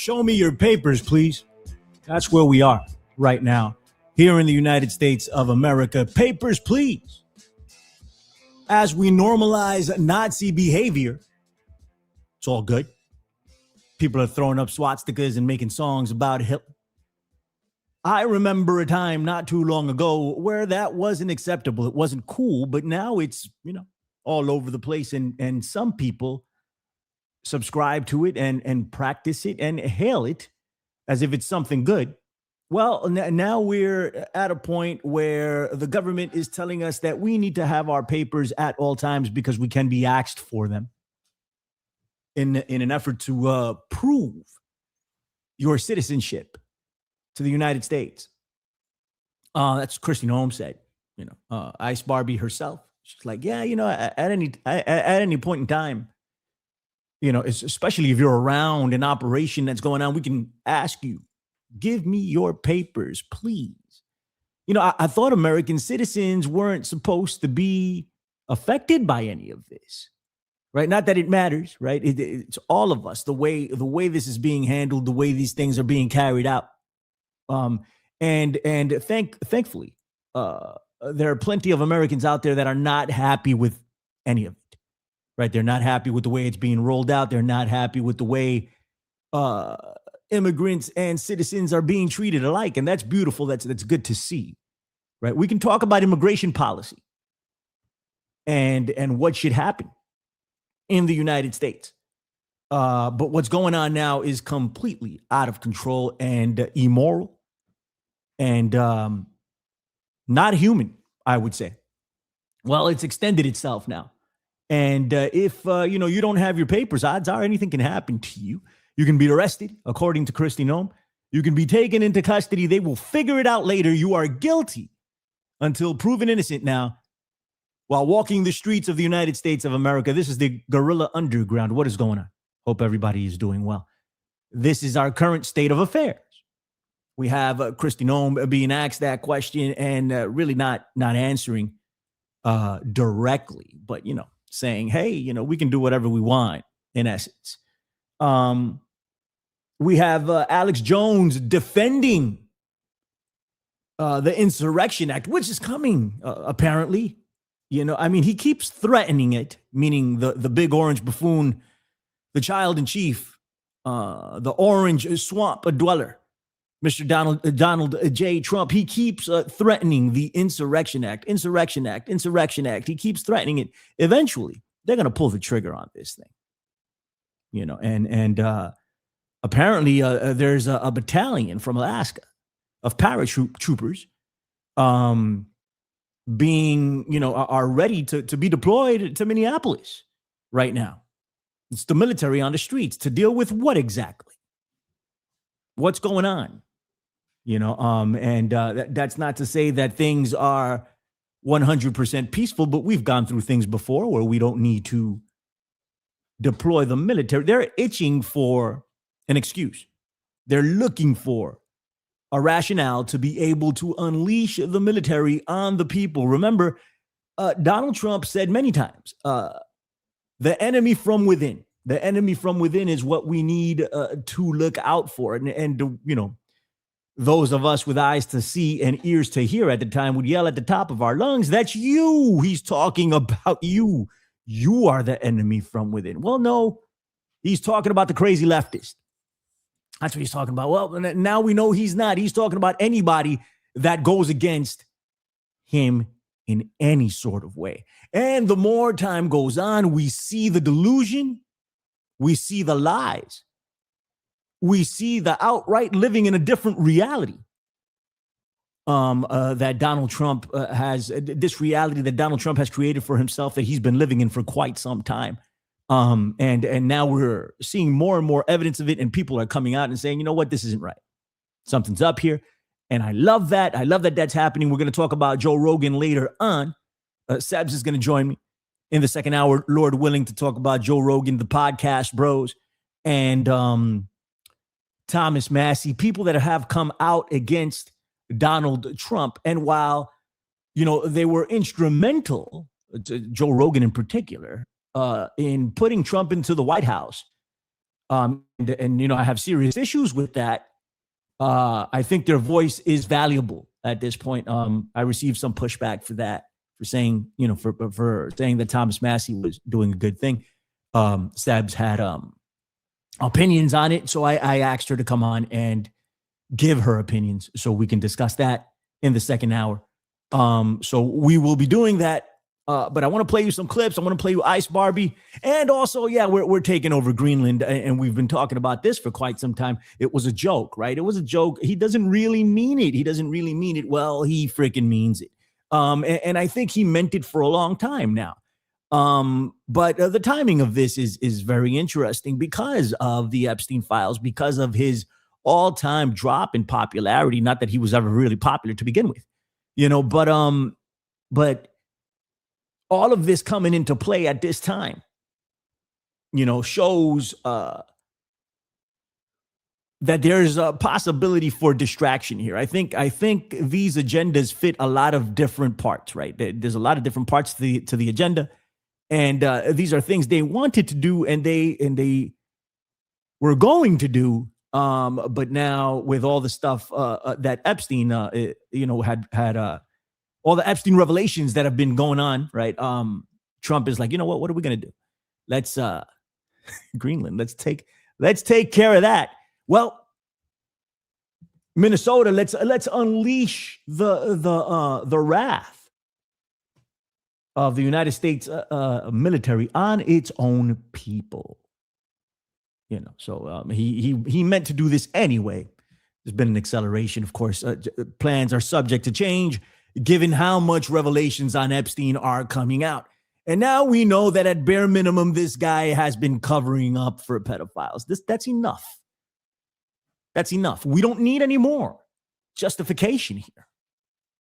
Show me your papers, please. That's where we are right now, here in the United States of America. Papers, please. As we normalize Nazi behavior, it's all good. People are throwing up swastikas and making songs about Hitler. I remember a time not too long ago where that wasn't acceptable. It wasn't cool, but now it's, all over the place. And some people subscribe to it and practice it and hail it as if it's something good. Well, now we're at a point where the government is telling us that we need to have our papers at all times because we can be asked for them in an effort to prove your citizenship to the United States. That's Christine Holmes said, Ice Barbie herself. She's like, yeah, at any point in time, especially if you're around an operation that's going on, we can ask you, give me your papers, please. I thought American citizens weren't supposed to be affected by any of this, right? Not that it matters, right? It's all of us, the way this is being handled, the way these things are being carried out. And thankfully, there are plenty of Americans out there that are not happy with any of it, right? They're not happy with the way it's being rolled out. They're not happy with the way immigrants and citizens are being treated alike. And that's beautiful. That's good to see, right? We can talk about immigration policy and what should happen in the United States. But what's going on now is completely out of control and immoral and not human, I would say. Well, it's extended itself now. And if, you don't have your papers, odds are anything can happen to you. You can be arrested, according to Christine Holmes. You can be taken into custody. They will figure it out later. You are guilty until proven innocent now while walking the streets of the United States of America. This is the guerrilla underground. What is going on? Hope everybody is doing well. This is our current state of affairs. We have Christine Holmes being asked that question and really not answering directly, but, saying, hey, we can do whatever we want, in essence. We have Alex Jones defending the Insurrection Act, which is coming, apparently. He keeps threatening it, meaning the big orange buffoon, the child in chief, the orange swamp dweller, Mr. Donald J. Trump. He keeps threatening the Insurrection Act. He keeps threatening it. Eventually, they're going to pull the trigger on this thing. And apparently there's a battalion from Alaska of paratroopers are ready to be deployed to Minneapolis right now. It's the military on the streets to deal with what exactly? What's going on? That's not to say that things are 100% peaceful, but we've gone through things before where we don't need to deploy the military. They're itching for an excuse. They're looking for a rationale to be able to unleash the military on the people. Remember, Donald Trump said many times, the enemy from within. The enemy from within is what we need to look out for. And those of us with eyes to see and ears to hear at the time would yell at the top of our lungs, that's you. He's talking about you. You are the enemy from within. Well, no, he's talking about the crazy leftist. That's what he's talking about. Well, now we know he's not. He's talking about anybody that goes against him in any sort of way. And the more time goes on, we see the delusion. We see the lies. We see the outright living in a different reality that Donald Trump has, this reality that Donald Trump has created for himself that he's been living in for quite some time. And now we're seeing more and more evidence of it, and people are coming out and saying, you know what, this isn't right. Something's up here. And I love that. I love that that's happening. We're going to talk about Joe Rogan later on. Sebs is going to join me in the second hour, Lord willing, to talk about Joe Rogan, the podcast bros, and Thomas Massey, people that have come out against Donald Trump. And while, they were instrumental, Joe Rogan in particular, in putting Trump into the White House, And you know, I have serious issues with that. I think their voice is valuable at this point. I received some pushback for that, for saying, you know, for saying that Thomas Massey was doing a good thing. Sebs had opinions on it, so I asked her to come on and give her opinions so we can discuss that in the second hour. So we will be doing that. But I want to play you some clips. I want to play you Ice Barbie. And also, yeah, we're taking over Greenland. And we've been talking about this for quite some time. It was a joke, right? It was a joke. He doesn't really mean it. He doesn't really mean it. Well, he freaking means it. And I think he meant it for a long time now. But the timing of this is very interesting because of the Epstein files, because of his all-time drop in popularity. Not that he was ever really popular to begin with, you know, but all of this coming into play at this time, you know, shows that there's a possibility for distraction here. I think these agendas fit a lot of different parts, right? There's a lot of different parts to the agenda, and these are things they wanted to do, and they were going to do. But now with all the stuff that Epstein, you know, had all the Epstein revelations that have been going on, right? Trump is like, you know what? What are we gonna do? Let's Greenland. Let's take care of that. Well, Minnesota, let's unleash the wrath of the United States military on its own people. You know, so he meant to do this anyway. There's been an acceleration, of course. Plans are subject to change, given how much revelations on Epstein are coming out. And now we know that at bare minimum, this guy has been covering up for pedophiles. That's enough. That's enough. We don't need any more justification here,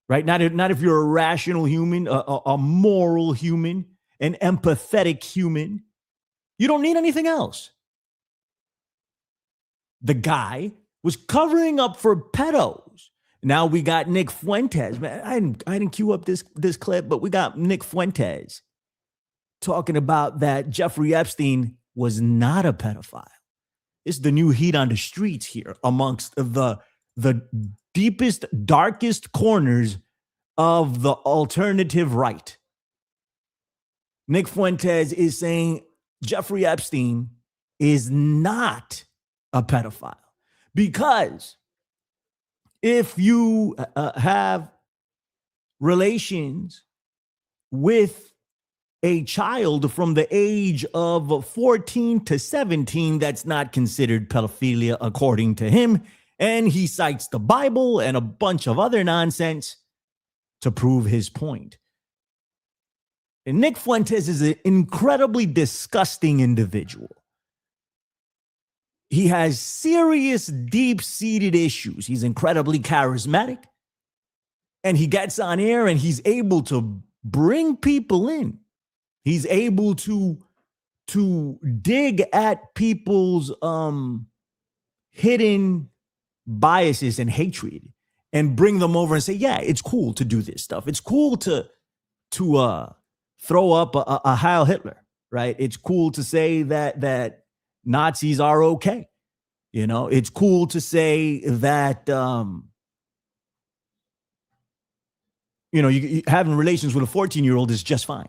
right? Not if you're a rational human, a moral human, an empathetic human. You don't need anything else. The guy was covering up for pedos. Now we got Nick Fuentes. Man, I didn't queue up this clip, but we got Nick Fuentes talking about that Jeffrey Epstein was not a pedophile. It's the new heat on the streets here amongst the deepest, darkest corners of the alternative right. Nick Fuentes is saying Jeffrey Epstein is not a pedophile, because if you have relations with a child from the age of 14 to 17, that's not considered pedophilia according to him. And he cites the Bible and a bunch of other nonsense to prove his point. And Nick Fuentes is an incredibly disgusting individual. He has serious, deep-seated issues. He's incredibly charismatic. And he gets on air and he's able to bring people in. He's able to dig at people's hidden biases and hatred and bring them over and say, yeah, it's cool to do this stuff. It's cool to throw up a Heil Hitler, right? It's cool to say that Nazis are okay. You know, it's cool to say that, you know, you having relations with a 14-year-old is just fine.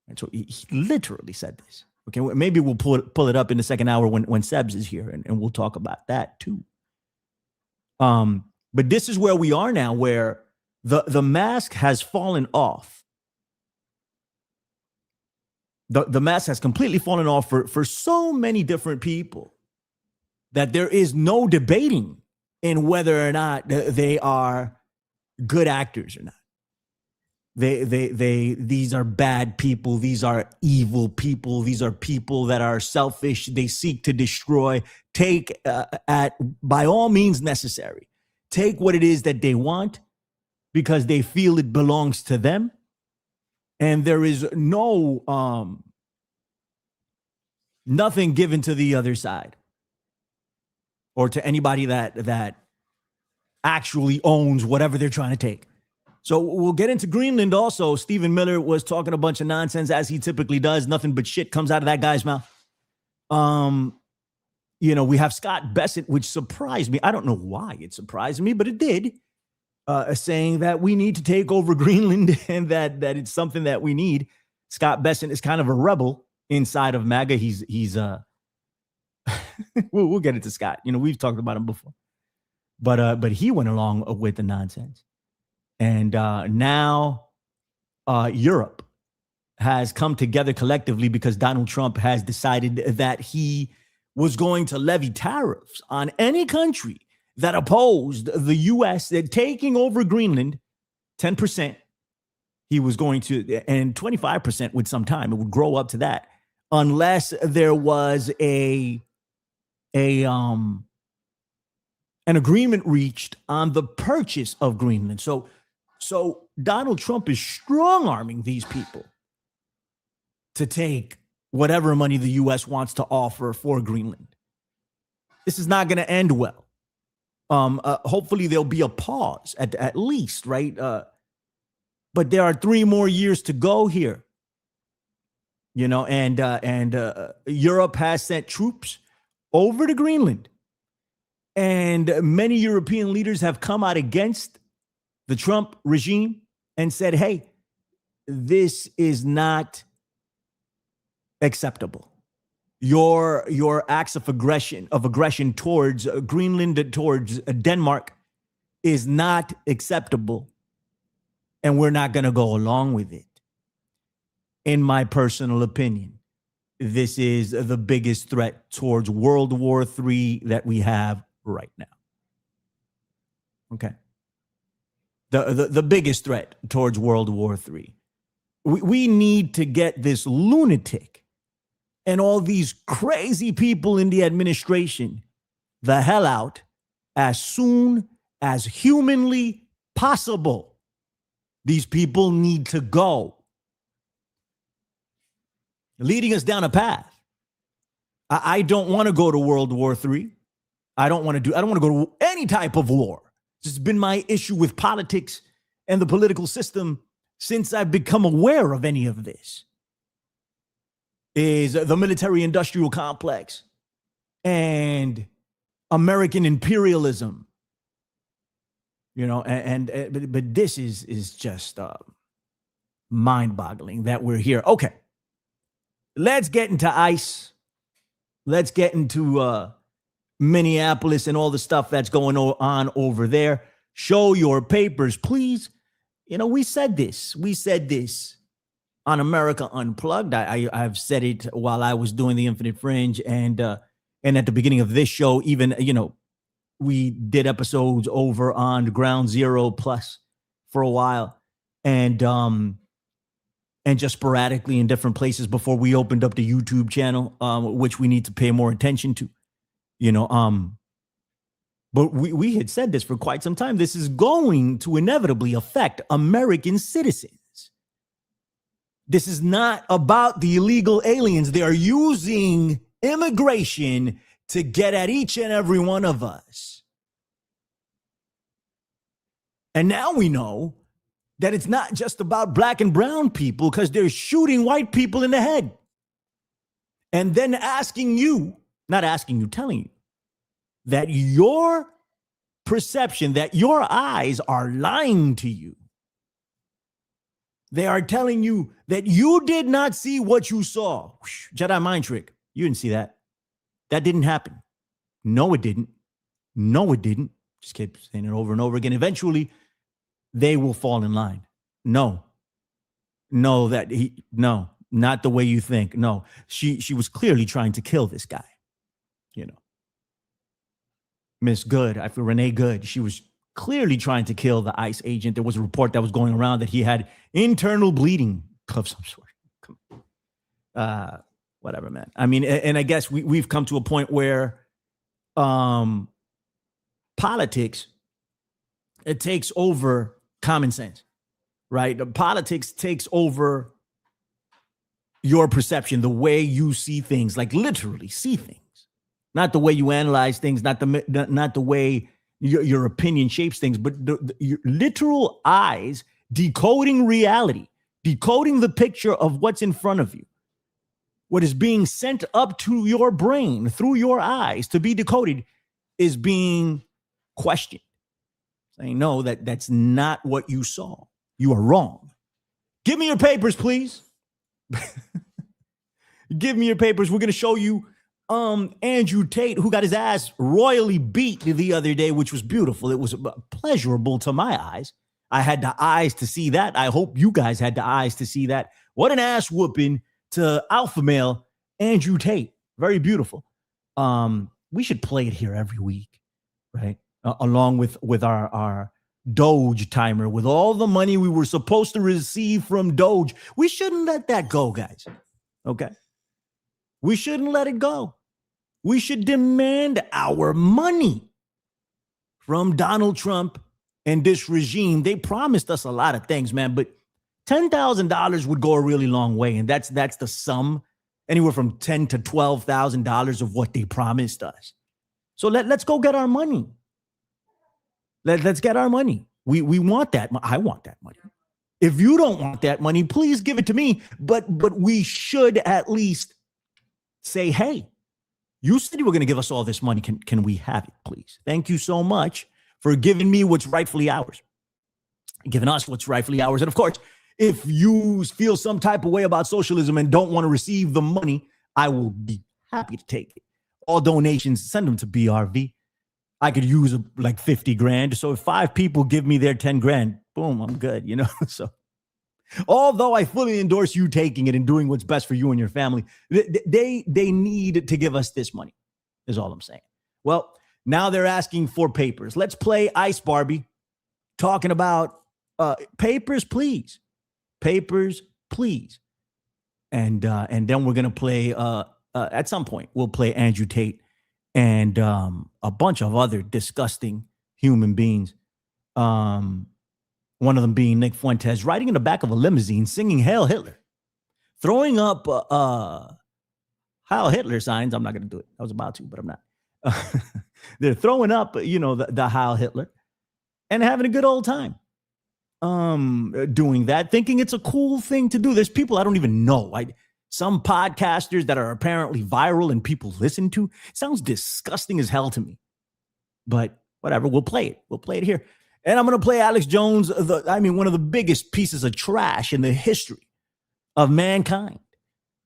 And so he literally said this. Okay, maybe we'll pull it up in the second hour when Sebs is here, and we'll talk about that too. But this is where we are now, where the mask has fallen off. The mask has completely fallen off for so many different people that there is no debating in whether or not they are good actors or not. These are bad people. These are evil people. These are people that are selfish. They seek to destroy. Take by all means necessary. Take what it is that they want because they feel it belongs to them. And there is no nothing given to the other side or to anybody that actually owns whatever they're trying to take. So we'll get into Greenland also. Stephen Miller was talking a bunch of nonsense, as he typically does. Nothing but shit comes out of that guy's mouth. we have Scott Bessent, which surprised me. I don't know why it surprised me, but it did. Saying that we need to take over Greenland and that it's something that we need. Scott Bessent is kind of a rebel inside of MAGA. He's we'll get into Scott. We've talked about him before, but he went along with the nonsense, and now Europe has come together collectively because Donald Trump has decided that he was going to levy tariffs on any country that opposed the U.S. taking over Greenland. 10%. He was going to, and 25% with some time. It would grow up to that unless there was an agreement reached on the purchase of Greenland. So Donald Trump is strong-arming these people to take whatever money the U.S. wants to offer for Greenland. This is not going to end well. Hopefully there'll be a pause at least, right? But there are 3 more years to go here, and Europe has sent troops over to Greenland, and many European leaders have come out against the Trump regime and said, "Hey, this is not acceptable. Your acts of aggression towards Greenland, towards Denmark, is not acceptable, and we're not going to go along with it." In my personal opinion, this is the biggest threat towards World War III that we have right now. Okay, the biggest threat towards World War III. We need to get this lunatic and all these crazy people in the administration the hell out as soon as humanly possible. These people need to go. Leading us down a path. I don't want to go to World War III. I don't want to go to any type of war. This has been my issue with politics and the political system since I've become aware of any of this. Is the military-industrial complex and American imperialism, but this is just mind-boggling that we're here. Okay, let's get into ICE. Let's get into Minneapolis and all the stuff that's going on over there. Show your papers, please. We said this. On America Unplugged. I've said it while I was doing the Infinite Fringe, and at the beginning of this show, even we did episodes over on Ground Zero Plus for a while, and just sporadically in different places before we opened up the YouTube channel, which we need to pay more attention to. But we had said this for quite some time. This is going to inevitably affect American citizens. This is not about the illegal aliens. They are using immigration to get at each and every one of us. And now we know that it's not just about black and brown people, because they're shooting white people in the head. And then telling you that your perception, that your eyes are lying to you. They are telling you that you did not see what you saw. Jedi mind trick. You didn't see that. That didn't happen. No, it didn't. No, it didn't. Just keep saying it over and over again. Eventually, they will fall in line. No, not the way you think. No, she was clearly trying to kill this guy. Miss Good, I feel Renee Good. She was clearly trying to kill the ICE agent. There was a report that was going around that he had internal bleeding of some sort. Whatever, man. I mean, and I guess we've come to a point where politics, it takes over common sense, right? Politics takes over your perception, the way you see things, like literally see things, not the way you analyze things, not the way your opinion shapes things, but your literal eyes decoding reality, decoding the picture of what's in front of you. what is being sent up to your brain through your eyes to be decoded is being questioned. Saying, no, that's not what you saw. You are wrong. Give me your papers, please. Give me your papers. We're going to show you Andrew Tate, who got his ass royally beat the other day, which was beautiful. It was pleasurable to my eyes. I had the eyes to see that. I hope you guys had the eyes to see that. What an ass whooping to alpha male Andrew Tate. Very beautiful. We should play it here every week, right? Along with our Doge timer, with all the money we were supposed to receive from Doge. We shouldn't let that go, guys. Okay? We shouldn't let it go. We should demand our money from Donald Trump and this regime. They promised us a lot of things, man, but $10,000 would go a really long way, and that's the sum, anywhere from $10,000 to $12,000 of what they promised us. So let's go get our money. Let's get our money. We want that. I want that money. If you don't want that money, please give it to me. But we should at least say, hey, you said you were going to give us all this money. Can we have it, please? Thank you so much for giving me what's rightfully ours. Giving us what's rightfully ours. And of course, if you feel some type of way about socialism and don't want to receive the money, I will be happy to take it. All donations, send them to BRV. I could use like 50 grand. So if 5 people give me their 10 grand, boom, I'm good, you know? So although I fully endorse you taking it and doing what's best for you and your family, they need to give us this money, is all I'm saying. Well, now they're asking for papers. Let's play Ice Barbie talking about papers, please. Papers, please. And then we're going to play, at some point, we'll play Andrew Tate and a bunch of other disgusting human beings. One of them being Nick Fuentes, riding in the back of a limousine, singing Hail Hitler, throwing up Hail Hitler signs. I'm not going to do it. I was about to, but I'm not. They're throwing up, the Hail Hitler and having a good old time doing that, thinking it's a cool thing to do. There's people I don't even know. Some podcasters that are apparently viral and people listen to. It sounds disgusting as hell to me. But whatever, we'll play it. We'll play it here. And I'm going to play Alex Jones, one of the biggest pieces of trash in the history of mankind,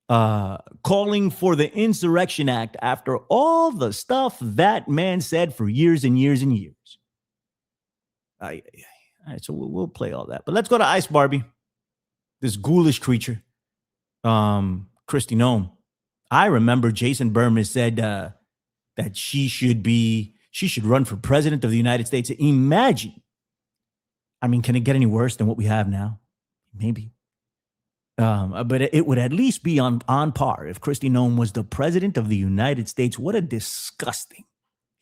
calling for the Insurrection Act after all the stuff that man said for years and years and years. All right, so we'll play all that. But let's go to Ice Barbie, this ghoulish creature. Kristi Noem. I remember Jason Berman said that she should run for president of the United States. Imagine. I mean, can it get any worse than what we have now? Maybe. But it would at least be on par if Kristi Noem was the president of the United States. What a disgusting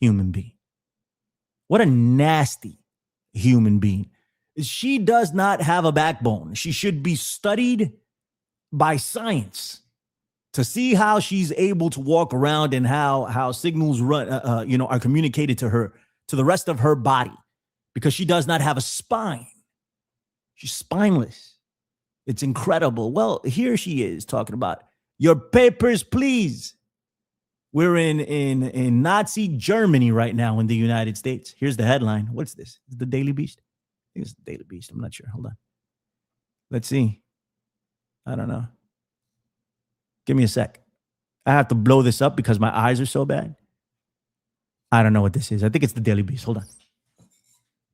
human being. What a nasty human being. She does not have a backbone. She should be studied by science to see how she's able to walk around and how signals run, are communicated to her, to the rest of her body, because she does not have a spine. She's spineless. It's incredible. Well, here she is talking about your papers, please. We're in Nazi Germany right now in the United States. Here's the headline. What's this? Is it the Daily Beast? I think it's the Daily Beast. I'm not sure. Hold on. Let's see. I don't know. Give me a sec. I have to blow this up because my eyes are so bad. I don't know what this is. I think it's the Daily Beast. Hold on.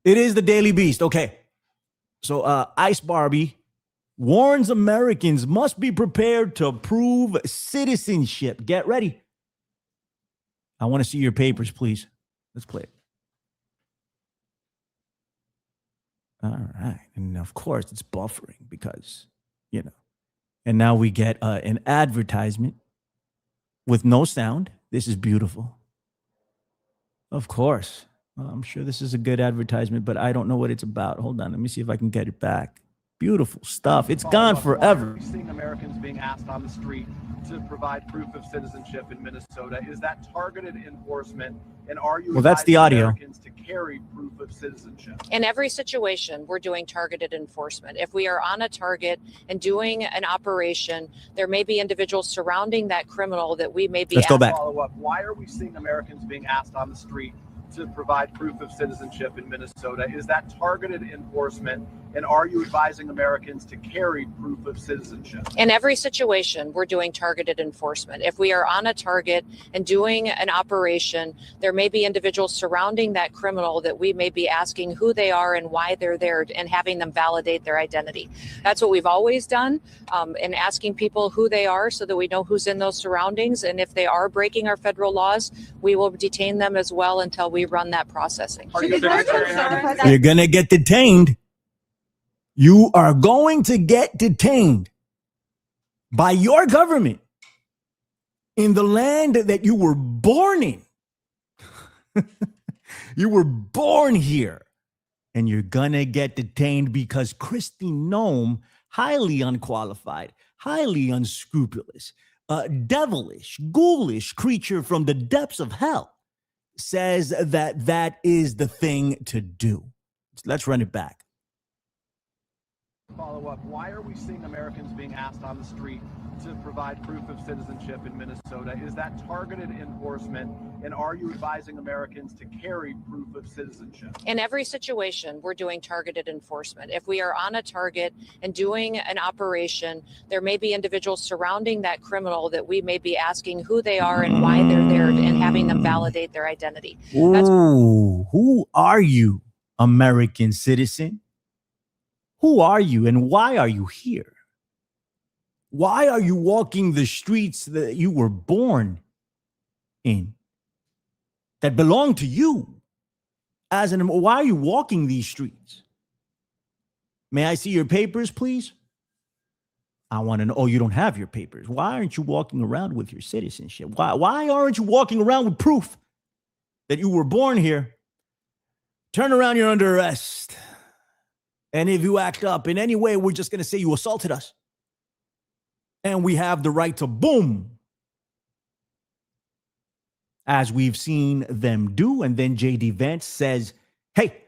It is the Daily Beast. Okay. So Ice Barbie warns Americans must be prepared to prove citizenship. Get ready. I want to see your papers, please. Let's play it. All right. And of course, it's buffering because, And now we get an advertisement with no sound. This is beautiful. Of course. Well, I'm sure this is a good advertisement, but I don't know what it's about. Hold on. Let me see if I can get it back. Beautiful stuff. It's gone forever. We're seeing Americans being asked on the street to provide proof of citizenship in Minnesota. Is that targeted enforcement? And are you that's the audio. Americans to carry proof of citizenship? In every situation, we're doing targeted enforcement. If we are on a target and doing an operation, there may be individuals surrounding that criminal that we may be. Let's go back. Follow up. Why are we seeing Americans being asked on the street to provide proof of citizenship in Minnesota? Is that targeted enforcement? And are you advising Americans to carry proof of citizenship? In every situation, we're doing targeted enforcement. If we are on a target and doing an operation, there may be individuals surrounding that criminal that we may be asking who they are and why they're there and having them validate their identity. That's what we've always done, and asking people who they are so that we know who's in those surroundings. And if they are breaking our federal laws, we will detain them as well until we run that processing. You're going to get detained. You are going to get detained by your government in the land that you were born in. You were born here, and you're going to get detained because Kristi Noem, highly unqualified, highly unscrupulous, devilish, ghoulish creature from the depths of hell, says that that is the thing to do. Let's run it back. Follow up. Why are we seeing Americans being asked on the street to provide proof of citizenship in Minnesota? Is that targeted enforcement? And are you advising Americans to carry proof of citizenship? In every situation, we're doing targeted enforcement. If we are on a target and doing an operation, there may be individuals surrounding that criminal that we may be asking who they are and why they're there and having them validate their identity. Ooh, who are you, American citizen? Who are you and why are you here? Why are you walking the streets that you were born in, that belong to you? Why are you walking these streets? May I see your papers, please? I want to know. Oh, you don't have your papers. Why aren't you walking around with your citizenship? Why aren't you walking around with proof that you were born here? Turn around, you're under arrest. And if you act up in any way, we're just going to say you assaulted us. And we have the right to boom, as we've seen them do. And then J.D. Vance says, hey,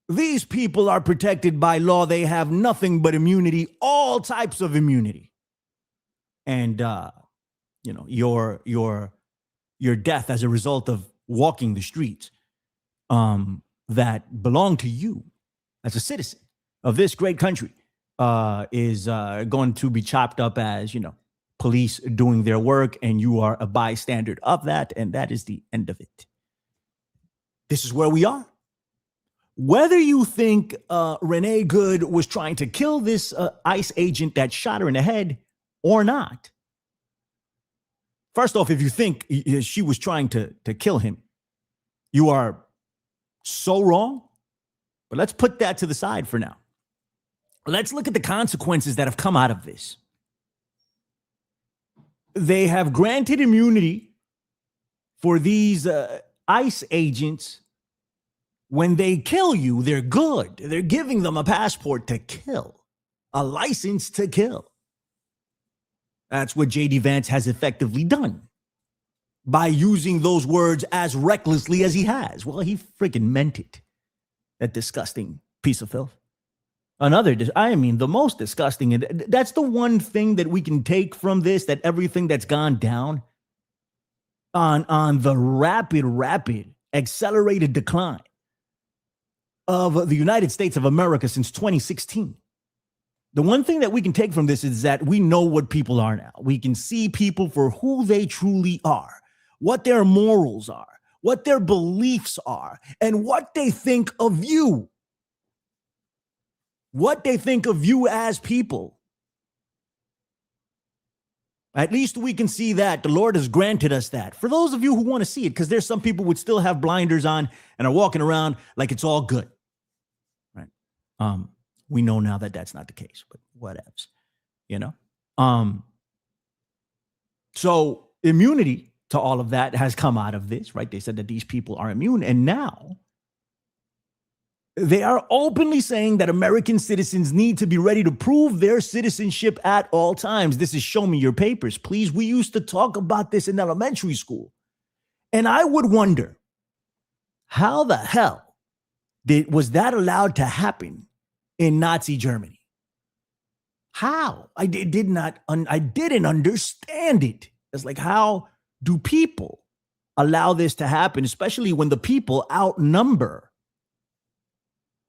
these people are protected by law. They have nothing but immunity, all types of immunity. And, your death as a result of walking the streets that belong to you as a citizen of this great country is going to be chopped up as, police doing their work, and you are a bystander of that, and that is the end of it. This is where we are. Whether you think Renee Good was trying to kill this ICE agent that shot her in the head or not, first off, if you think she was trying to kill him, you are so wrong. But let's put that to the side for now. Let's look at the consequences that have come out of this. They have granted immunity for these ICE agents. When they kill you, they're good. They're giving them a passport to kill, a license to kill. That's what J.D. Vance has effectively done by using those words as recklessly as he has. Well, he freaking meant it. That disgusting piece of filth. The most disgusting. And that's the one thing that we can take from this, that everything that's gone down on the rapid, accelerated decline of the United States of America since 2016. The one thing that we can take from this is that we know what people are now. We can see people for who they truly are, what their morals are, what their beliefs are, and what they think of you. What they think of you as people. At least we can see that. The Lord has granted us that. For those of you who want to see it, because there's some people would still have blinders on and are walking around like it's all good. Right? We know now that that's not the case, but whatevs. So immunity to all of that has come out of this, right? They said that these people are immune. And now They are openly saying that American citizens need to be ready to prove their citizenship at all times. This is show me your papers, please. We used to talk about this in elementary school. And I would wonder, how the hell was that allowed to happen in Nazi Germany? How? I didn't understand it. It's like, how do people allow this to happen, especially when the people outnumber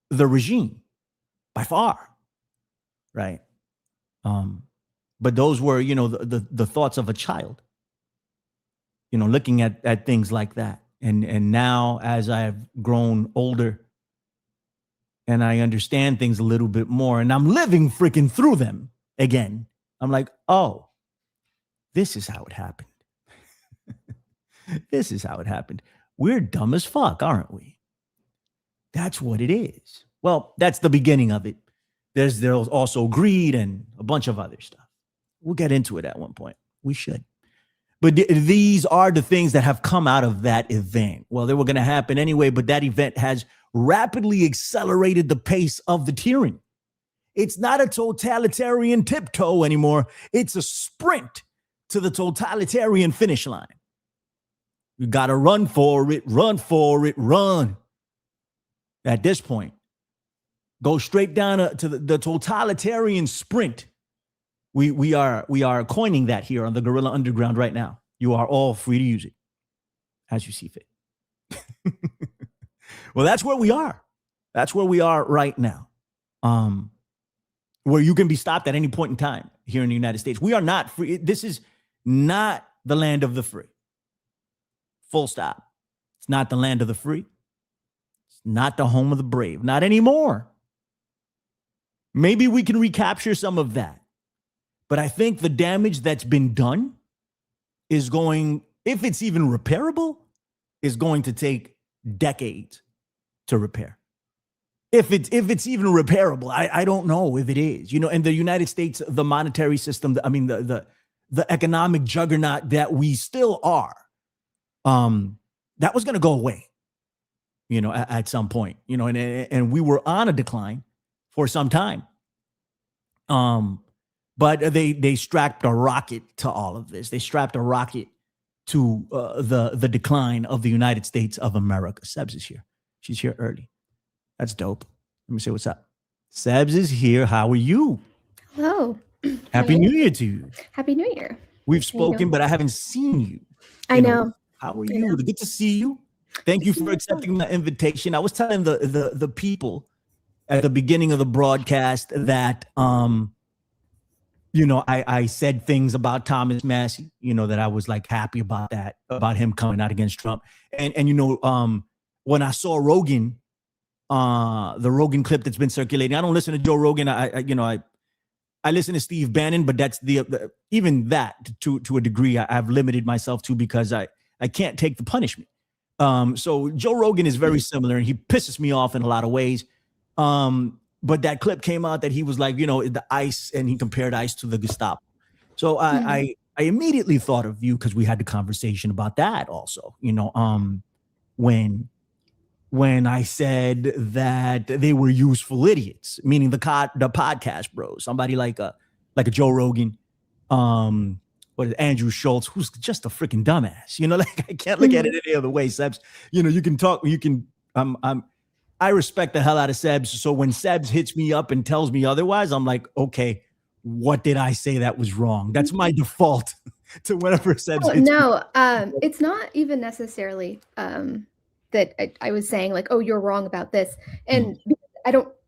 the regime by far, right? But those were, the thoughts of a child, looking at things like that. And now, as I've grown older and I understand things a little bit more, and I'm living freaking through them again, I'm like, oh, this is how it happened. This is how it happened. We're dumb as fuck, aren't we? That's what it is. Well, that's the beginning of it. There's also greed and a bunch of other stuff. We'll get into it at one point. We should. But these are the things that have come out of that event. Well, they were going to happen anyway, but that event has rapidly accelerated the pace of the tyranny. It's not a totalitarian tiptoe anymore. It's a sprint to the totalitarian finish line. You got to run for it, run. At this point, go straight down to the totalitarian sprint. We are coining that here on the Guerrilla Underground right now. You are all free to use it as you see fit. Well, that's where we are. That's where we are right now. Where you can be stopped at any point in time here in the United States. We are not free. This is not the land of the free. Full stop. It's not the land of the free. It's not the home of the brave. Not anymore. Maybe we can recapture some of that. But I think the damage that's been done is going, if it's even repairable, is going to take decades to repair. If it's even repairable, I don't know if it is. In the United States, the monetary system, the economic juggernaut that we still are, that was going to go away, at some point, and we were on a decline for some time. But they strapped a rocket to all of this. They strapped a rocket to the decline of the United States of America. Sebs is here. She's here early. That's dope. Let me say what's up. Sebs is here. How are you? Hello. Happy New Year to you. Happy New Year. We've spoken, but I haven't seen you. I know. How are you? Good to see you. Thank you for accepting the invitation. I was telling the people at the beginning of the broadcast that I said things about Thomas Massey, that I was like happy about that, about him coming out against Trump. And when I saw Rogan, the Rogan clip that's been circulating, I don't listen to Joe Rogan. I listen to Steve Bannon, but that's even that to a degree I've limited myself to because I can't take the punishment. So Joe Rogan is very similar and he pisses me off in a lot of ways. But that clip came out that he was like, the ICE, and he compared ICE to the Gestapo. So I immediately thought of you because we had the conversation about that also, when I said that they were useful idiots, meaning the podcast bros, somebody like a Joe Rogan, Andrew Schultz, who's just a freaking dumbass, I can't look at it any other way. Sebs, you can talk, I respect the hell out of Sebs. So when Sebs hits me up and tells me otherwise, I'm like, okay, what did I say that was wrong? That's my default to whatever Sebs hits me. It's not even necessarily that I was saying like, oh, you're wrong about this. And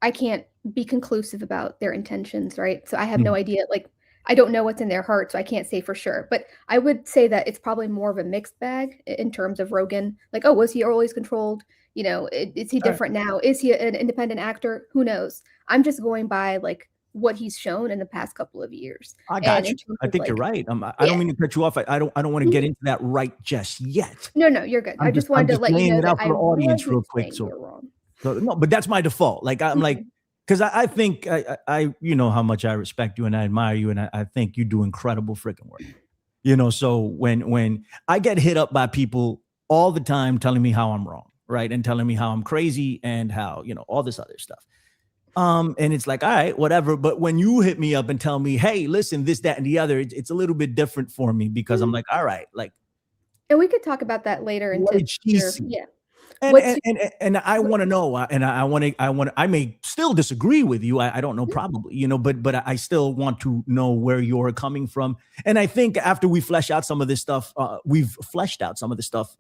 I can't be conclusive about their intentions, right? So I have no idea, like, I don't know what's in their heart, so I can't say for sure. But I would say that it's probably more of a mixed bag in terms of Rogan. Like, oh, was he always controlled? Is he different now? Is he an independent actor? Who knows? I'm just going by like what he's shown in the past couple of years. I got you. I think you're right. I don't mean to cut you off. I don't want to get into that right just yet. No, you're good. I just wanted to let you know that for the audience real quick. You're wrong. So no, but that's my default. Like I'm like, because I think I how much I respect you and I admire you, and I think you do incredible freaking work. So when I get hit up by people all the time telling me how I'm wrong, right? And telling me how I'm crazy and how, all this other stuff. And it's like, all right, whatever. But when you hit me up and tell me, hey, listen, this, that, and the other, it's a little bit different for me because I'm like, all right, like, and we could talk about that later what into did she see? yeah. And I want to know, and I may still disagree with you. I don't know, probably, but I still want to know where you're coming from. And I think after we flesh out some of this stuff, we've fleshed out some of the stuff,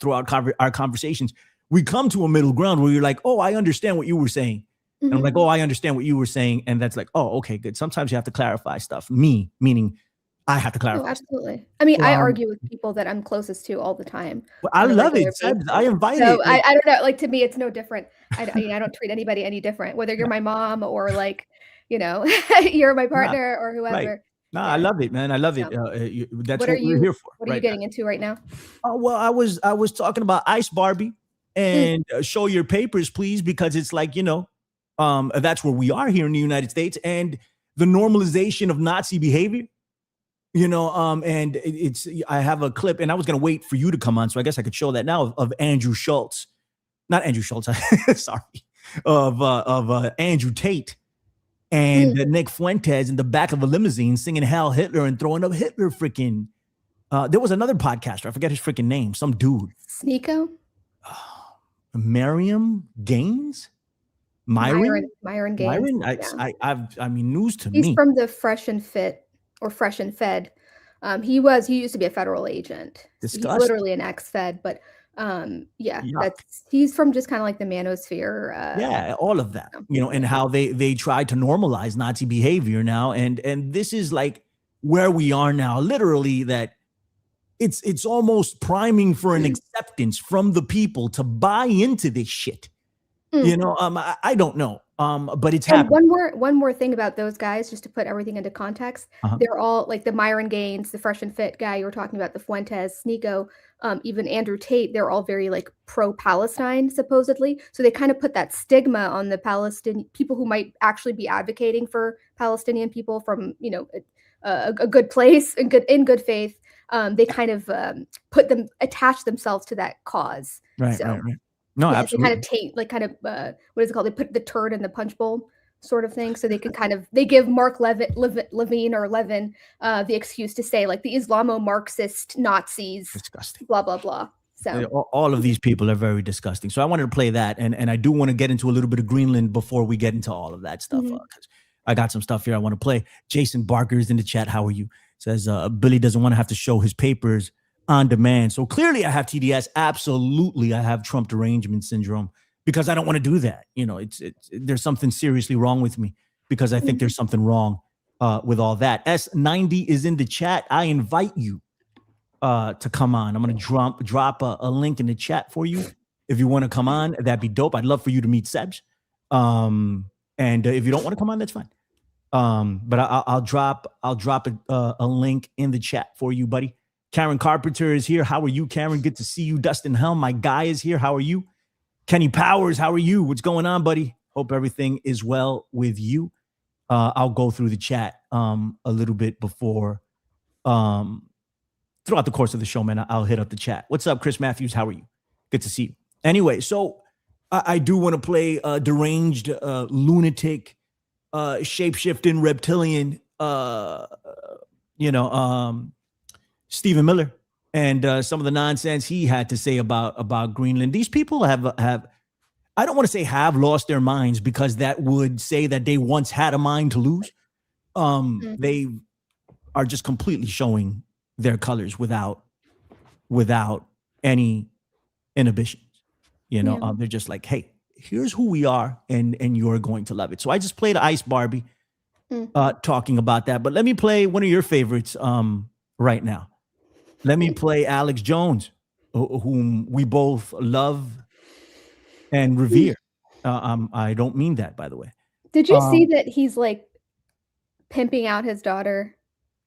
throughout our conversations, we come to a middle ground where you're like, oh, I understand what you were saying. And I'm like, oh, I understand what you were saying. And that's like, oh, okay, good. Sometimes you have to clarify stuff. Me, meaning I have to clarify. Oh, absolutely. I mean, I argue with people that I'm closest to all the time. Well, I love it. I invite it. So I don't know. Like, to me, it's no different. I don't treat anybody any different, whether you're my mom or like, you're my partner or whoever. Right. No, I love it, man. I love it. That's what we're here for. What are you getting into right now? Oh, well, I was talking about Ice Barbie and show your papers, please, because it's like, that's where we are here in the United States, and the normalization of Nazi behavior. And I have a clip, and I was going to wait for you to come on, so I guess I could show that now of Andrew Schultz, not Andrew Schultz, sorry, of Andrew Tate and Nick Fuentes in the back of a limousine singing Hail Hitler and throwing up Hitler freaking. There was another podcaster, I forget his freaking name, some dude. Sneeko? Myron Gaines? Myron Gaines. I mean, news to me. He's from the Fresh and Fit. Or Fresh and Fed. He used to be a federal agent. He's literally an ex-Fed, but he's from just kind of like the manosphere. All of that, and how they tried to normalize Nazi behavior now. And this is like where we are now, literally, that it's almost priming for an acceptance from the people to buy into this shit. I don't know. But it's happening. One more thing about those guys, just to put everything into context. They're all like the Myron Gaines, the Fresh and Fit guy you were talking about, the Fuentes, Sneeko, even Andrew Tate. They're all very like pro-Palestine, supposedly. So they kind of put that stigma on the Palestinian people who might actually be advocating for Palestinian people from a good place and in good faith. They kind of attach themselves to that cause. Right. No, absolutely. They kind of what is it called? They put the turd in the punch bowl sort of thing. So they can they give Mark Levin the excuse to say like the Islamo-Marxist Nazis. Disgusting. Blah, blah, blah. So all of these people are very disgusting. So I wanted to play that. And I do want to get into a little bit of Greenland before we get into all of that stuff. Because I got some stuff here I want to play. Jason Barker is in the chat. How are you? Says Billy doesn't want to have to show his papers on demand. So clearly I have TDS. Absolutely. I have Trump derangement syndrome because I don't want to do that. There's something seriously wrong with me because I think there's something wrong with all that. S90 is in the chat. I invite you to come on. I'm going to drop a link in the chat for you. If you want to come on, that'd be dope. I'd love for you to meet Sebs. And if you don't want to come on, that's fine. But I'll drop a link in the chat for you, buddy. Karen Carpenter is here. How are you, Karen? Good to see you. Dustin Helm, my guy, is here. How are you? Kenny Powers, how are you? What's going on, buddy? Hope everything is well with you. I'll go through the chat a little bit before, throughout the course of the show, man. I'll hit up the chat. What's up, Chris Matthews? How are you? Good to see you. Anyway, so I do want to play deranged, lunatic, shape-shifting reptilian, Stephen Miller and some of the nonsense he had to say about Greenland. These people have I don't want to say have lost their minds because that would say that they once had a mind to lose. They are just completely showing their colors without any inhibitions. They're just like, hey, here's who we are, and you're going to love it. So I just played Ice Barbie talking about that. But let me play one of your favorites right now. Let me play Alex Jones, whom we both love and revere. I don't mean that, by the way. Did you see that he's like pimping out his daughter?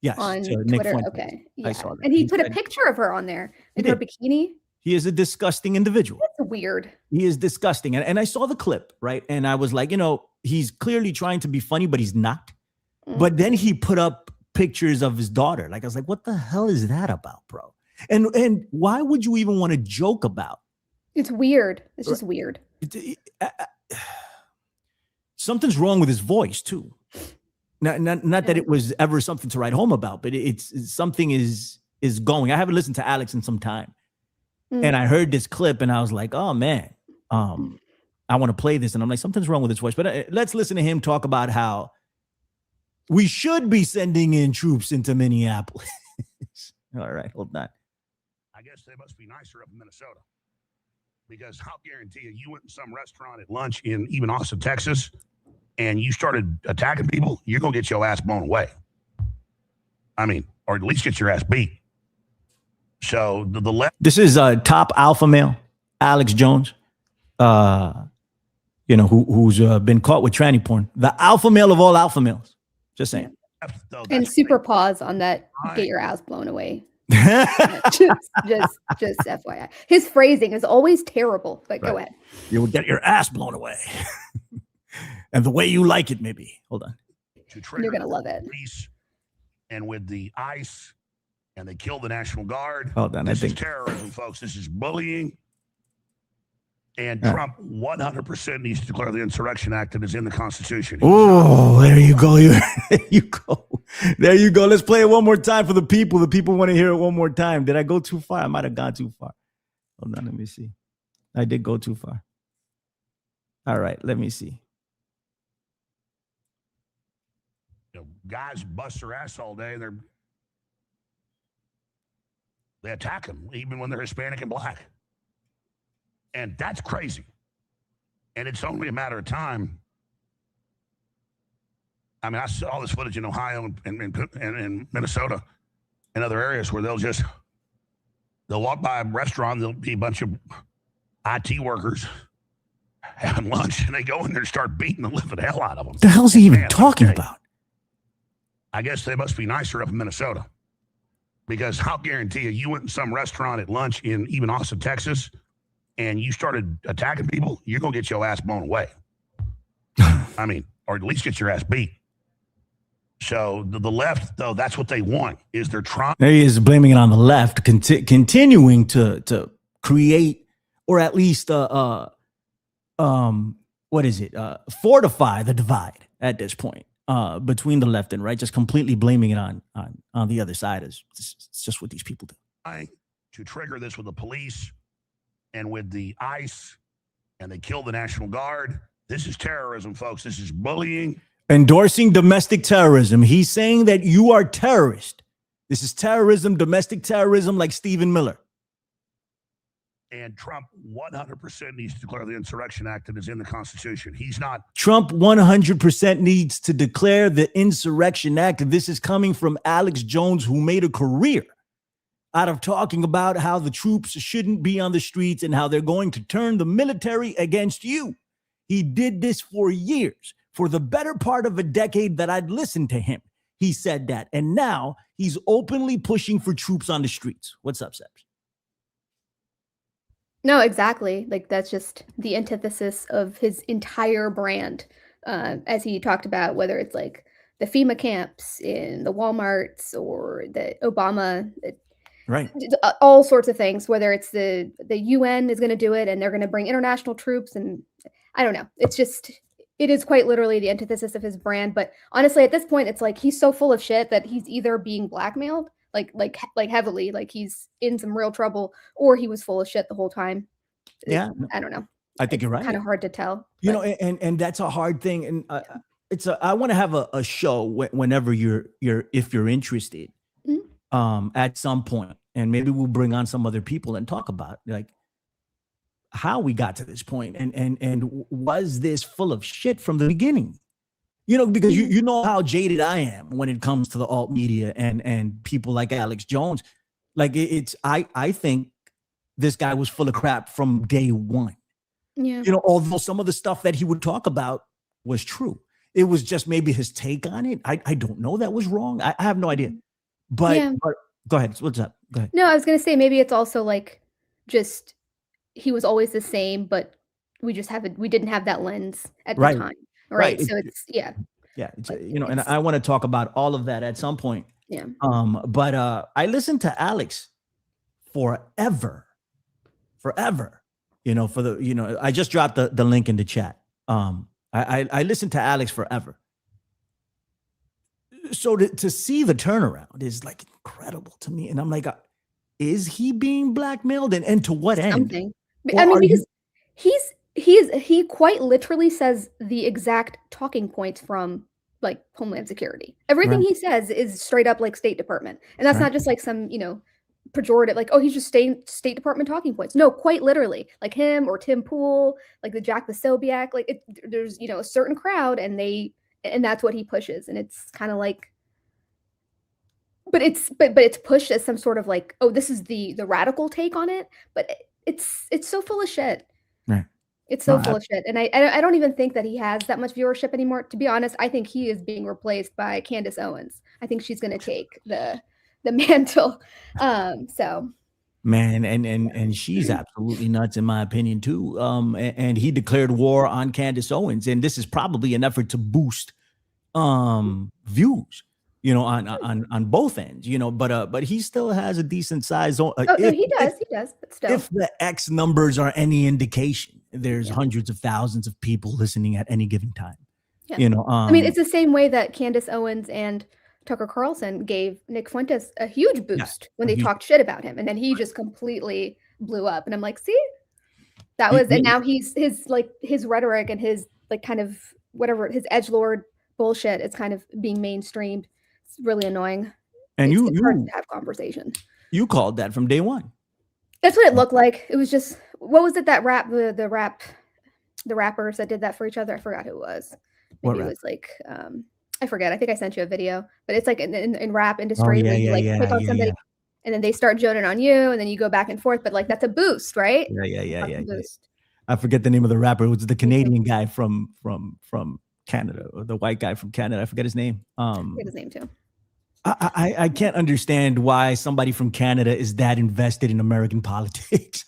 Yes, on Twitter. Okay, yeah. I saw that. And he put a picture of her on there in her bikini. He is a disgusting individual. That's weird. He is disgusting. And I saw the clip, right? And I was like, he's clearly trying to be funny, but he's not. But then he put up pictures of his daughter. Like, I was like, what the hell is that about, bro? And why would you even want to joke about It's weird. It's just weird. Something's wrong with his voice too. Not that it was ever something to write home about, but it's something is going. I haven't listened to Alex in some time, and I heard this clip, and I was like, oh man, I want to play this, and I'm like, something's wrong with his voice. But let's listen to him talk about how we should be sending in troops into Minneapolis. All right, hold on. I guess they must be nicer up in Minnesota, because I'll guarantee you went in some restaurant at lunch in even Austin, Texas, and you started attacking people, you're going to get your ass blown away. I mean, or at least get your ass beat. So the left. This is top alpha male, Alex Jones, who's been caught with tranny porn. The alpha male of all alpha males. Just saying. And super pause on that. Get your ass blown away. just FYI. His phrasing is always terrible, but go ahead. You will get your ass blown away. And the way you like it, maybe. Hold on. You're going to love it. And with the ICE, and they killed the National Guard. Hold on. This is terrorism, folks. This is bullying. And Trump 100% needs to declare the Insurrection Act that is in the Constitution. Oh, there you go. There you go. There you go. Let's play it one more time for the people. The people want to hear it one more time. Did I go too far? I might have gone too far. Hold on. Let me see. I did go too far. All right. Let me see. Guys bust their ass all day. They attack them, even when they're Hispanic and black. And that's crazy. And it's only a matter of time. I mean, I saw this footage in Ohio and Minnesota and other areas where they'll walk by a restaurant, there'll be a bunch of IT workers having lunch, and they go in there and start beating the living hell out of them. The hell's he even talking about? I guess they must be nicer up in Minnesota, because I'll guarantee you went in some restaurant at lunch in even Austin, Texas, and you started attacking people, you're going to get your ass blown away. I mean, or at least get your ass beat. So the left, though, that's what they want, is they're trying. There he is, blaming it on the left, continuing to create, or at least, fortify the divide at this point. Between the left and right, just completely blaming it on the other side. It's just what these people do. To trigger this with the police and with the ICE, and they kill the National Guard. This is terrorism, folks. This is bullying. Endorsing domestic terrorism. He's saying that you are terrorist. This is terrorism, domestic terrorism, like Stephen Miller. And Trump 100% needs to declare the Insurrection Act that is in the Constitution. He's not. Trump 100% needs to declare the Insurrection Act. This is coming from Alex Jones, who made a career out of talking about how the troops shouldn't be on the streets and how they're going to turn the military against you. He did this for years. For the better part of a decade that I'd listened to him, he said that. And now he's openly pushing for troops on the streets. What's up, Sebs? No, exactly. Like, that's just the antithesis of his entire brand. As he talked about, whether it's like the FEMA camps in the Walmarts or the Obama, right, all sorts of things, whether it's the UN is going to do it and they're going to bring international troops. And I don't know. It's just, it is quite literally the antithesis of his brand. But honestly, at this point, it's like he's so full of shit that he's either being blackmailed, like heavily, like he's in some real trouble, or he was full of shit the whole time. Yeah. I don't know. I think you're right. Kind of hard to tell. You know, and that's a hard thing. And I want to have a show whenever if you're interested, at some point, and maybe we'll bring on some other people and talk about like how we got to this point, and was this full of shit from the beginning? You know, because you know how jaded I am when it comes to the alt media and people like Alex Jones. Like I think this guy was full of crap from day one. Yeah. You know, although some of the stuff that he would talk about was true. It was just maybe his take on it. I don't know. That was wrong. I have no idea. But go ahead. What's up? Go ahead. No, I was going to say maybe it's also like just he was always the same, but we didn't have that lens at the time. Right. So it's It's, you know, and I want to talk about all of that at some point. Yeah. But I listened to Alex forever. You know, I just dropped the link in the chat. I listened to Alex forever. So to see the turnaround is like incredible to me. And I'm like, is he being blackmailed and to what end? Something. I mean, because he quite literally says the exact talking points from like Homeland Security. Everything he says is straight up like State Department. And that's not just like some, pejorative, like, oh, he's just State Department talking points. No, quite literally, like him or Tim Pool, like the Jack Posobiec, like there's, a certain crowd and that's what he pushes. And it's kind of like, but it's pushed as some sort of like, oh, this is the radical take on it. But it's so full of shit. Right. It's so full of shit. And I don't even think that he has that much viewership anymore. To be honest, I think he is being replaced by Candace Owens. I think she's going to take the mantle. So. Man, and she's absolutely nuts in my opinion too. And he declared war on Candace Owens, and this is probably an effort to boost views, on both ends, but he still has a decent size. No, he does, but still. If the X numbers are any indication, there's hundreds of thousands of people listening at any given time. Yeah. I mean, it's the same way that Candace Owens and Tucker Carlson gave Nick Fuentes a huge boost when they talked shit about him, and then he just completely blew up. And I'm like, see, that was, and now his rhetoric and his like kind of whatever his edgelord bullshit is kind of being mainstreamed. It's really annoying. And it's hard to have conversation. You called that from day one. That's what it looked like. It was just, what was it that the rappers that did that for each other? I forgot who it was. Maybe it was like I forget. I think I sent you a video, but it's like in rap industry where you click on somebody and then they start joning on you and then you go back and forth. But like that's a boost, right? Yeah. I forget the name of the rapper. It was the Canadian guy from Canada, or the white guy from Canada. I forget his name. I forget his name too. I can't understand why somebody from Canada is that invested in American politics.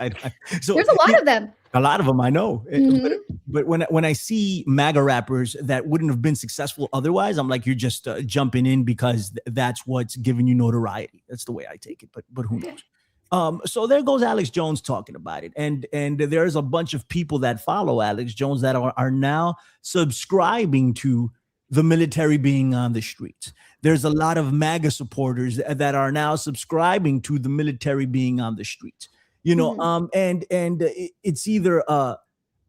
So there's a lot of them. A lot of them, I know. Mm-hmm. But when I see MAGA rappers that wouldn't have been successful otherwise, I'm like, you're just jumping in because that's what's giving you notoriety. That's the way I take it. But who knows? So there goes Alex Jones talking about it. And there's a bunch of people that follow Alex Jones that are now subscribing to the military being on the streets. There's a lot of MAGA supporters that are now subscribing to the military being on the streets. And it's either a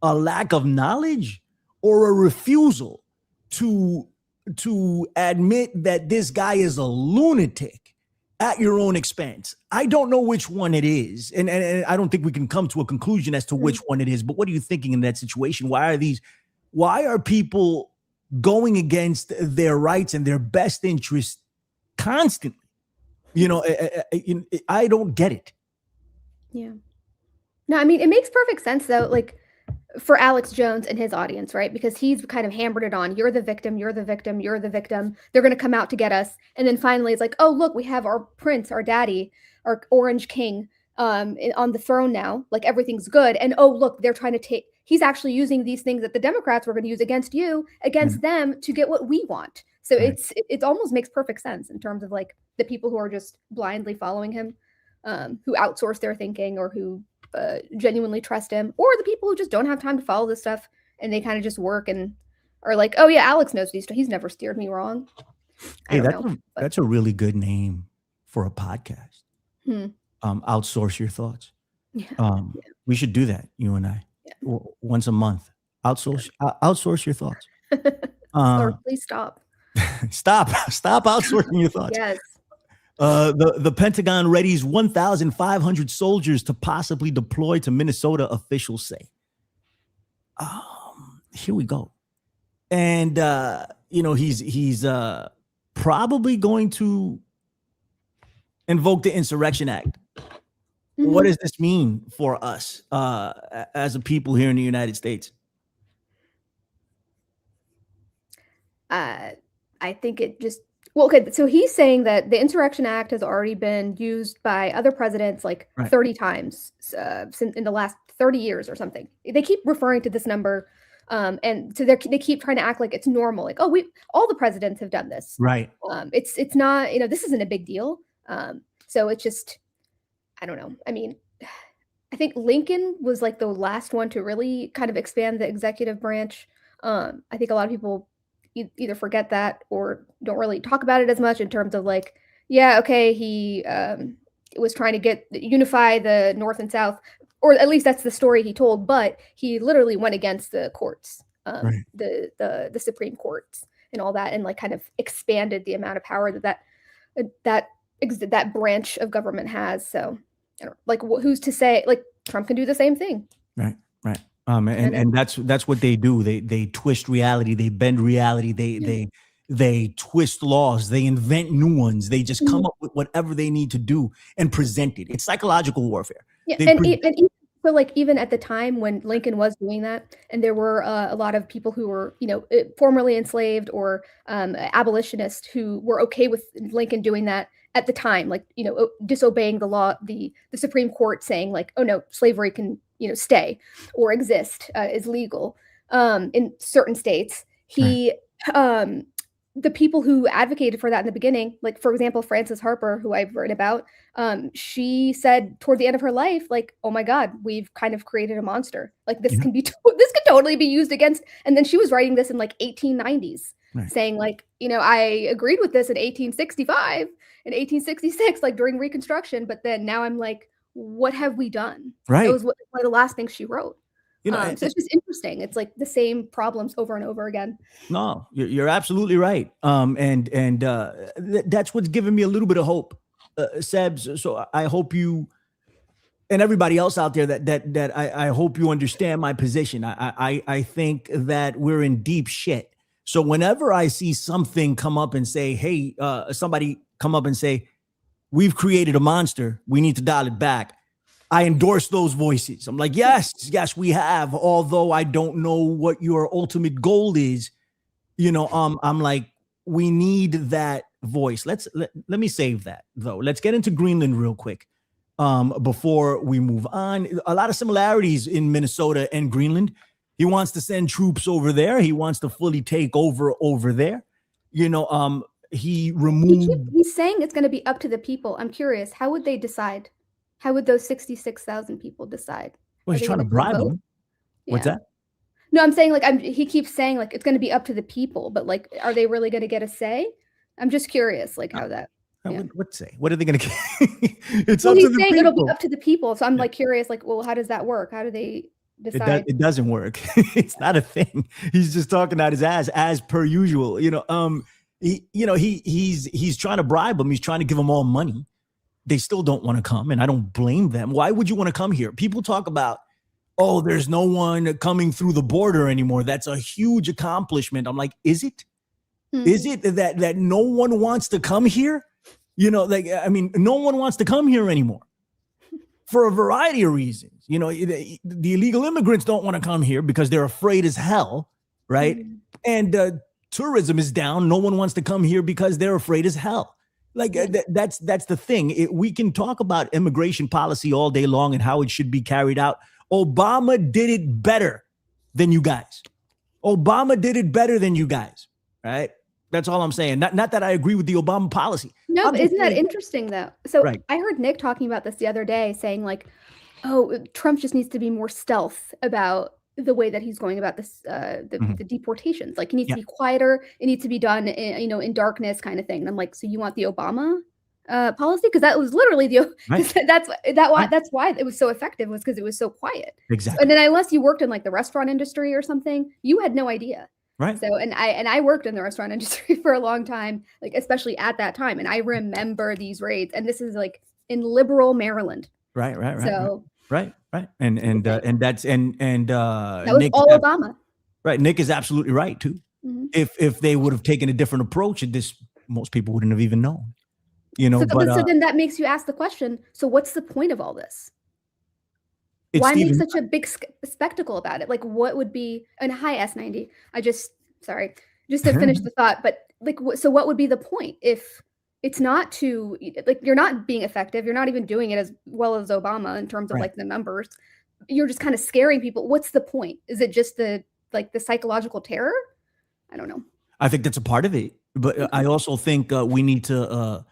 lack of knowledge or a refusal to admit that this guy is a lunatic at your own expense. I don't know which one it is. And I don't think we can come to a conclusion as to which one it is. But what are you thinking in that situation? Why are people going against their rights and their best interests constantly? I don't get it. Yeah. No, I mean, it makes perfect sense though, like for Alex Jones and his audience, right? Because he's kind of hammered it on, you're the victim, you're the victim, you're the victim. They're going to come out to get us. And then finally it's like, oh, look, we have our prince, our daddy, our Orange King on the throne now. Like everything's good. And oh, look, they're trying to he's actually using these things that the Democrats were going to use against them to get what we want. So it almost makes perfect sense in terms of like the people who are just blindly following him. Who outsource their thinking or who genuinely trust him, or the people who just don't have time to follow this stuff and they kind of just work and are like, oh yeah, Alex knows these. He's never steered me wrong. Hey, that's a really good name for a podcast. Outsource your thoughts. We should do that, you and I, once a month. Outsource your thoughts. Or please stop. Stop outsourcing your thoughts. Yes. The Pentagon readies 1,500 soldiers to possibly deploy to Minnesota, officials say. Here we go. And, he's probably going to invoke the Insurrection Act. Mm-hmm. What does this mean for us as a people here in the United States? I think it just... Well, okay, so he's saying that the Insurrection Act has already been used by other presidents like 30 times in the last 30 years or something. They keep referring to this number, and so they keep trying to act like it's normal. Like, oh, all the presidents have done this. Right. It's not, this isn't a big deal. So it's just, I don't know. I mean, I think Lincoln was like the last one to really kind of expand the executive branch. I think a lot of people either forget that or don't really talk about it as much in terms of like, yeah, okay, he was trying to unify the North and South, or at least that's the story he told. But he literally went against the courts, Right. the Supreme Courts, and all that, and like kind of expanded the amount of power that branch of government has. So, I don't, like, who's to say like Trump can do the same thing? Right. Right. And that's what they do. They twist reality. They bend reality. They twist laws. They invent new ones. They just come up with whatever they need to do and present it. It's psychological warfare. Yeah, and even, so like even at the time when Lincoln was doing that, and there were a lot of people who were, formerly enslaved or abolitionists who were okay with Lincoln doing that at the time, like, disobeying the law, the Supreme Court saying like, oh no, slavery can, stay or exist, is legal in certain states. The people who advocated for that in the beginning, like, for example, Frances Harper, who I've read about, she said toward the end of her life, like, oh my God, we've kind of created a monster. Like this can be, this could totally be used against. And then she was writing this in like 1890s, saying like, I agreed with this in 1865 and 1866, like during Reconstruction. But then now I'm like, what have we done? Right. That was one of the last things she wrote. So it's just interesting. It's like the same problems over and over again. No, you're absolutely right. And that's what's given me a little bit of hope, Sebs. So I hope you and everybody else out there that I hope you understand my position. I think that we're in deep shit. So whenever I see something come up and say, hey, somebody come up and say, we've created a monster, we need to dial it back, I endorse those voices. I'm like, yes, we have. Although I don't know what your ultimate goal is, I'm like, we need that voice. Let me save that though. Let's get into Greenland real quick before we move on. A lot of similarities in Minnesota and Greenland. He wants to send troops over there. He wants to fully take over there. He removed. He's saying it's going to be up to the people. I'm curious, how would they decide? How would those 66,000 people decide? Well, he's trying to bribe them. What's that? No, I'm saying like he keeps saying like it's going to be up to the people, but like, are they really going to get a say? I'm just curious, like how that. What say? What are they going to get? It's well, up he's to the saying people. It'll be up to the people. So I'm like curious, like, well, how does that work? How do they decide? It doesn't work. It's not a thing. He's just talking out his ass as per usual. He's trying to bribe them. He's trying to give them all money. They still don't want to come, and I don't blame them. Why would you want to come here? People talk about, oh, there's no one coming through the border anymore. That's a huge accomplishment. I'm like, is it? Mm-hmm. Is it that no one wants to come here? No one wants to come here anymore for a variety of reasons. The illegal immigrants don't want to come here because they're afraid as hell, right? Mm-hmm. And tourism is down. No one wants to come here because they're afraid as hell. Like that's the thing. We can talk about immigration policy all day long and how it should be carried out. Obama did it better than you guys. Right? That's all I'm saying. Not that I agree with the Obama policy. No, but isn't that interesting though? So I heard Nick talking about this the other day, saying like, oh, Trump just needs to be more stealth about the way that he's going about this, the deportations. Like, he needs to be quieter. It needs to be done, in darkness, kind of thing. And I'm like, so you want the Obama policy? Because that was literally that's why it was so effective, was because it was so quiet. Exactly. And then unless you worked in like the restaurant industry or something, you had no idea. Right. So and I worked in the restaurant industry for a long time, like especially at that time, and I remember these raids. And this is like in liberal Maryland. Right. So. Right. And that's that was Nick, all Obama. Right. Nick is absolutely right too. Mm-hmm. If they would have taken a different approach at this, most people wouldn't have even known. So then that makes you ask the question, so what's the point of all this? Why make such a big spectacle about it? Like, what would be, and hi S90, just to finish the thought, but like, so what would be the point if it's not to, like, you're not being effective. You're not even doing it as well as Obama in terms of like the numbers. You're just kind of scaring people. What's the point? Is it just the psychological terror? I don't know. I think that's a part of it, but I also think we need to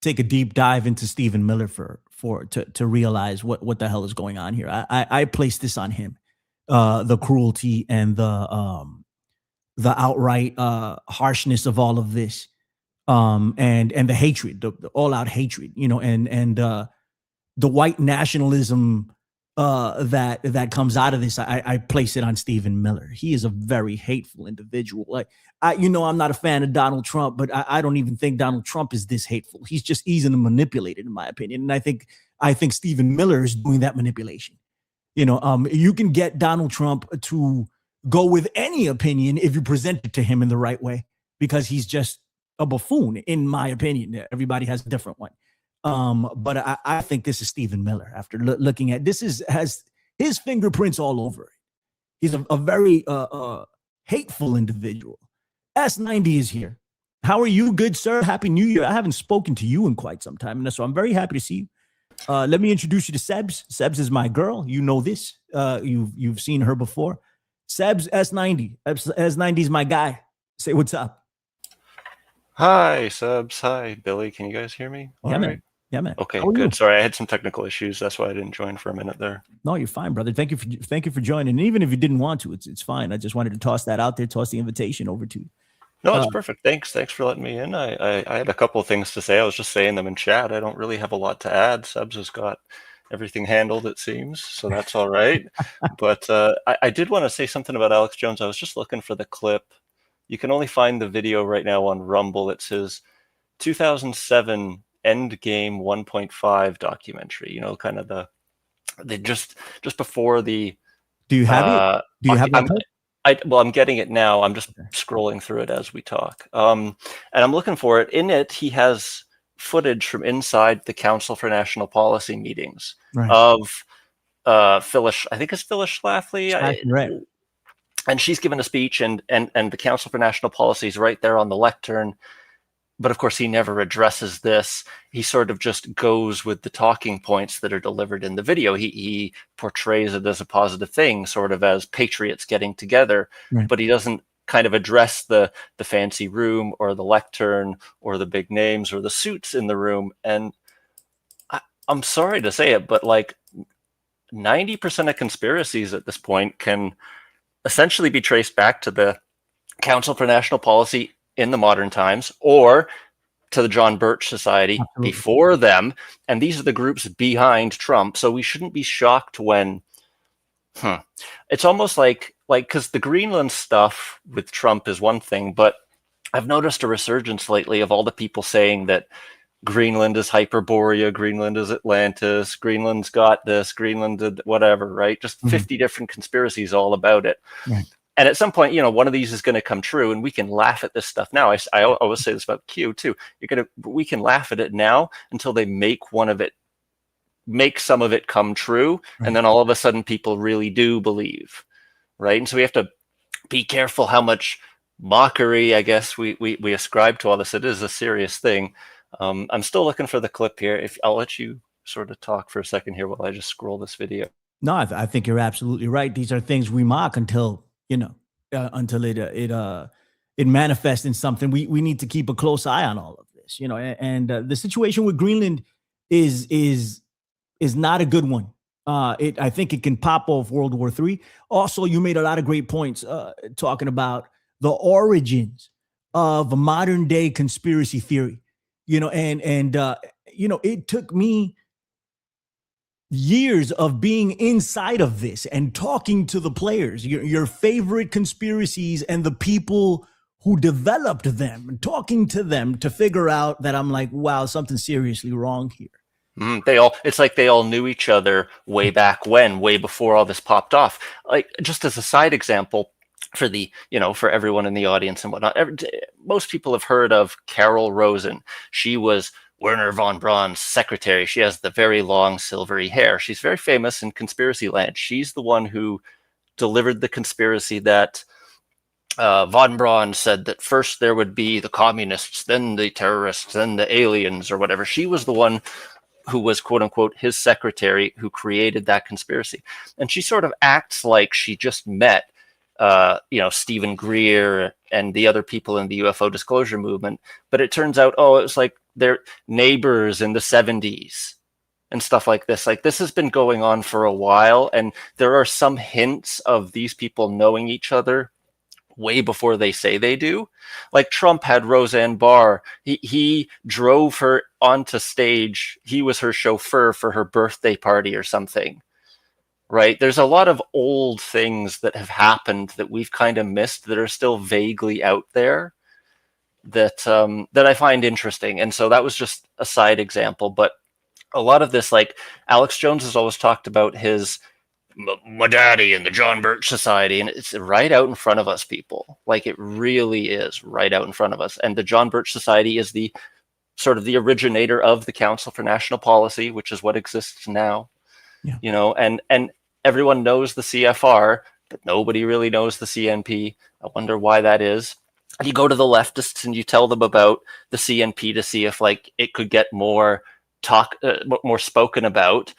take a deep dive into Stephen Miller to realize what the hell is going on here. I place this on him, the cruelty and the outright harshness of all of this, and the hatred, the all out hatred, and the white nationalism that comes out of this. I place it on Stephen Miller. He is a very hateful individual. Like, I'm not a fan of Donald Trump, but I don't even think Donald Trump is this hateful. He's just easily manipulated, in my opinion. And I think Stephen Miller is doing that manipulation. You can get Donald Trump to go with any opinion if you present it to him in the right way, because he's just a buffoon, in my opinion. Everybody has a different one. But I think this is Stephen Miller. After looking at this, has his fingerprints all over it. He's a very hateful individual. S90 is here. How are you, good sir? Happy New Year. I haven't spoken to you in quite some time, and so I'm very happy to see you. Let me introduce you to Sebs. Sebs is my girl. You know this. You've seen her before. Sebs, S90. S90 is my guy. Say what's up. Hi, Sebs. Hi, Billy. Can you guys hear me? Yeah, man. Yeah, man. Okay, good. Sorry, I had some technical issues. That's why I didn't join for a minute there. No, you're fine, brother. Thank you for joining. And even if you didn't want to, it's fine. I just wanted to toss that out there, toss the invitation over to you. No, it's perfect. Thanks for letting me in. I had a couple of things to say. I was just saying them in chat. I don't really have a lot to add. Sebs has got everything handled, it seems, so that's all right. But I did want to say something about Alex Jones. I was just looking for the clip. You can only find the video right now on Rumble. It's his 2007 Endgame 1.5 documentary. Kind of the just before the. Do you have it? Do you have it? I'm getting it now. I'm just scrolling through it as we talk. And I'm looking for it. In it, he has footage from inside the Council for National Policy meetings of Phyllis. I think it's Phyllis Schlafly. Right. And she's given a speech, and the Council for National Policy is right there on the lectern. But of course, he never addresses this. He sort of just goes with the talking points that are delivered in the video. He portrays it as a positive thing, sort of as patriots getting together, but he doesn't kind of address the fancy room or the lectern or the big names or the suits in the room. And I'm sorry to say it, but like 90% of conspiracies at this point can essentially be traced back to the Council for National Policy in the modern times, or to the John Birch Society before them. And these are the groups behind Trump. So we shouldn't be shocked when it's almost like because the Greenland stuff with Trump is one thing, but I've noticed a resurgence lately of all the people saying that Greenland is Hyperborea, Greenland is Atlantis, Greenland's got this, Greenland did whatever, right? Just 50 different conspiracies all about it. Right. And at some point, one of these is going to come true, and we can laugh at this stuff now. I always say this about Q too. We can laugh at it now until they make some of it come true, and then all of a sudden people really do believe, right? And so we have to be careful how much mockery, I guess, we ascribe to all this. It is a serious thing. I'm still looking for the clip here. If I'll let you sort of talk for a second here while I just scroll this video. No, I think you're absolutely right. These are things we mock until it manifests in something. We need to keep a close eye on all of this, and the situation with Greenland is not a good one. I think it can pop off World War III. Also, you made a lot of great points talking about the origins of modern day conspiracy theory, it took me years of being inside of this and talking to the players, your favorite conspiracies and the people who developed them, and talking to them to figure out that I'm like, wow, something's seriously wrong here. It's like they all knew each other way back when, way before all this popped off. Like, just as a side example for for everyone in the audience and whatnot, most people have heard of Carol Rosen. She was Werner von Braun's secretary. She has the very long silvery hair. She's very famous in conspiracy land. She's the one who delivered the conspiracy that von Braun said that first there would be the communists, then the terrorists, then the aliens or whatever. She was the one who was, quote unquote, his secretary, who created that conspiracy. And she sort of acts like she just met Stephen Greer and the other people in the UFO disclosure movement. But it turns out, it was like their neighbors in the 70s and stuff like this. Like, this has been going on for a while, and there are some hints of these people knowing each other way before they say they do. Like, Trump had Roseanne Barr. He drove her onto stage. He was her chauffeur for her birthday party or something. Right? There's a lot of old things that have happened that we've kind of missed that are still vaguely out there that I find interesting. And so that was just a side example. But a lot of this, like, Alex Jones has always talked about his my daddy and the John Birch Society, and it's right out in front of us, people. Like, it really is right out in front of us. And the John Birch Society is the sort of the originator of the Council for National Policy, which is what exists now. Yeah. And everyone knows the CFR, but nobody really knows the CNP. I wonder why that is. And you go to the leftists and you tell them about the CNP to see if, like, it could get more spoken about,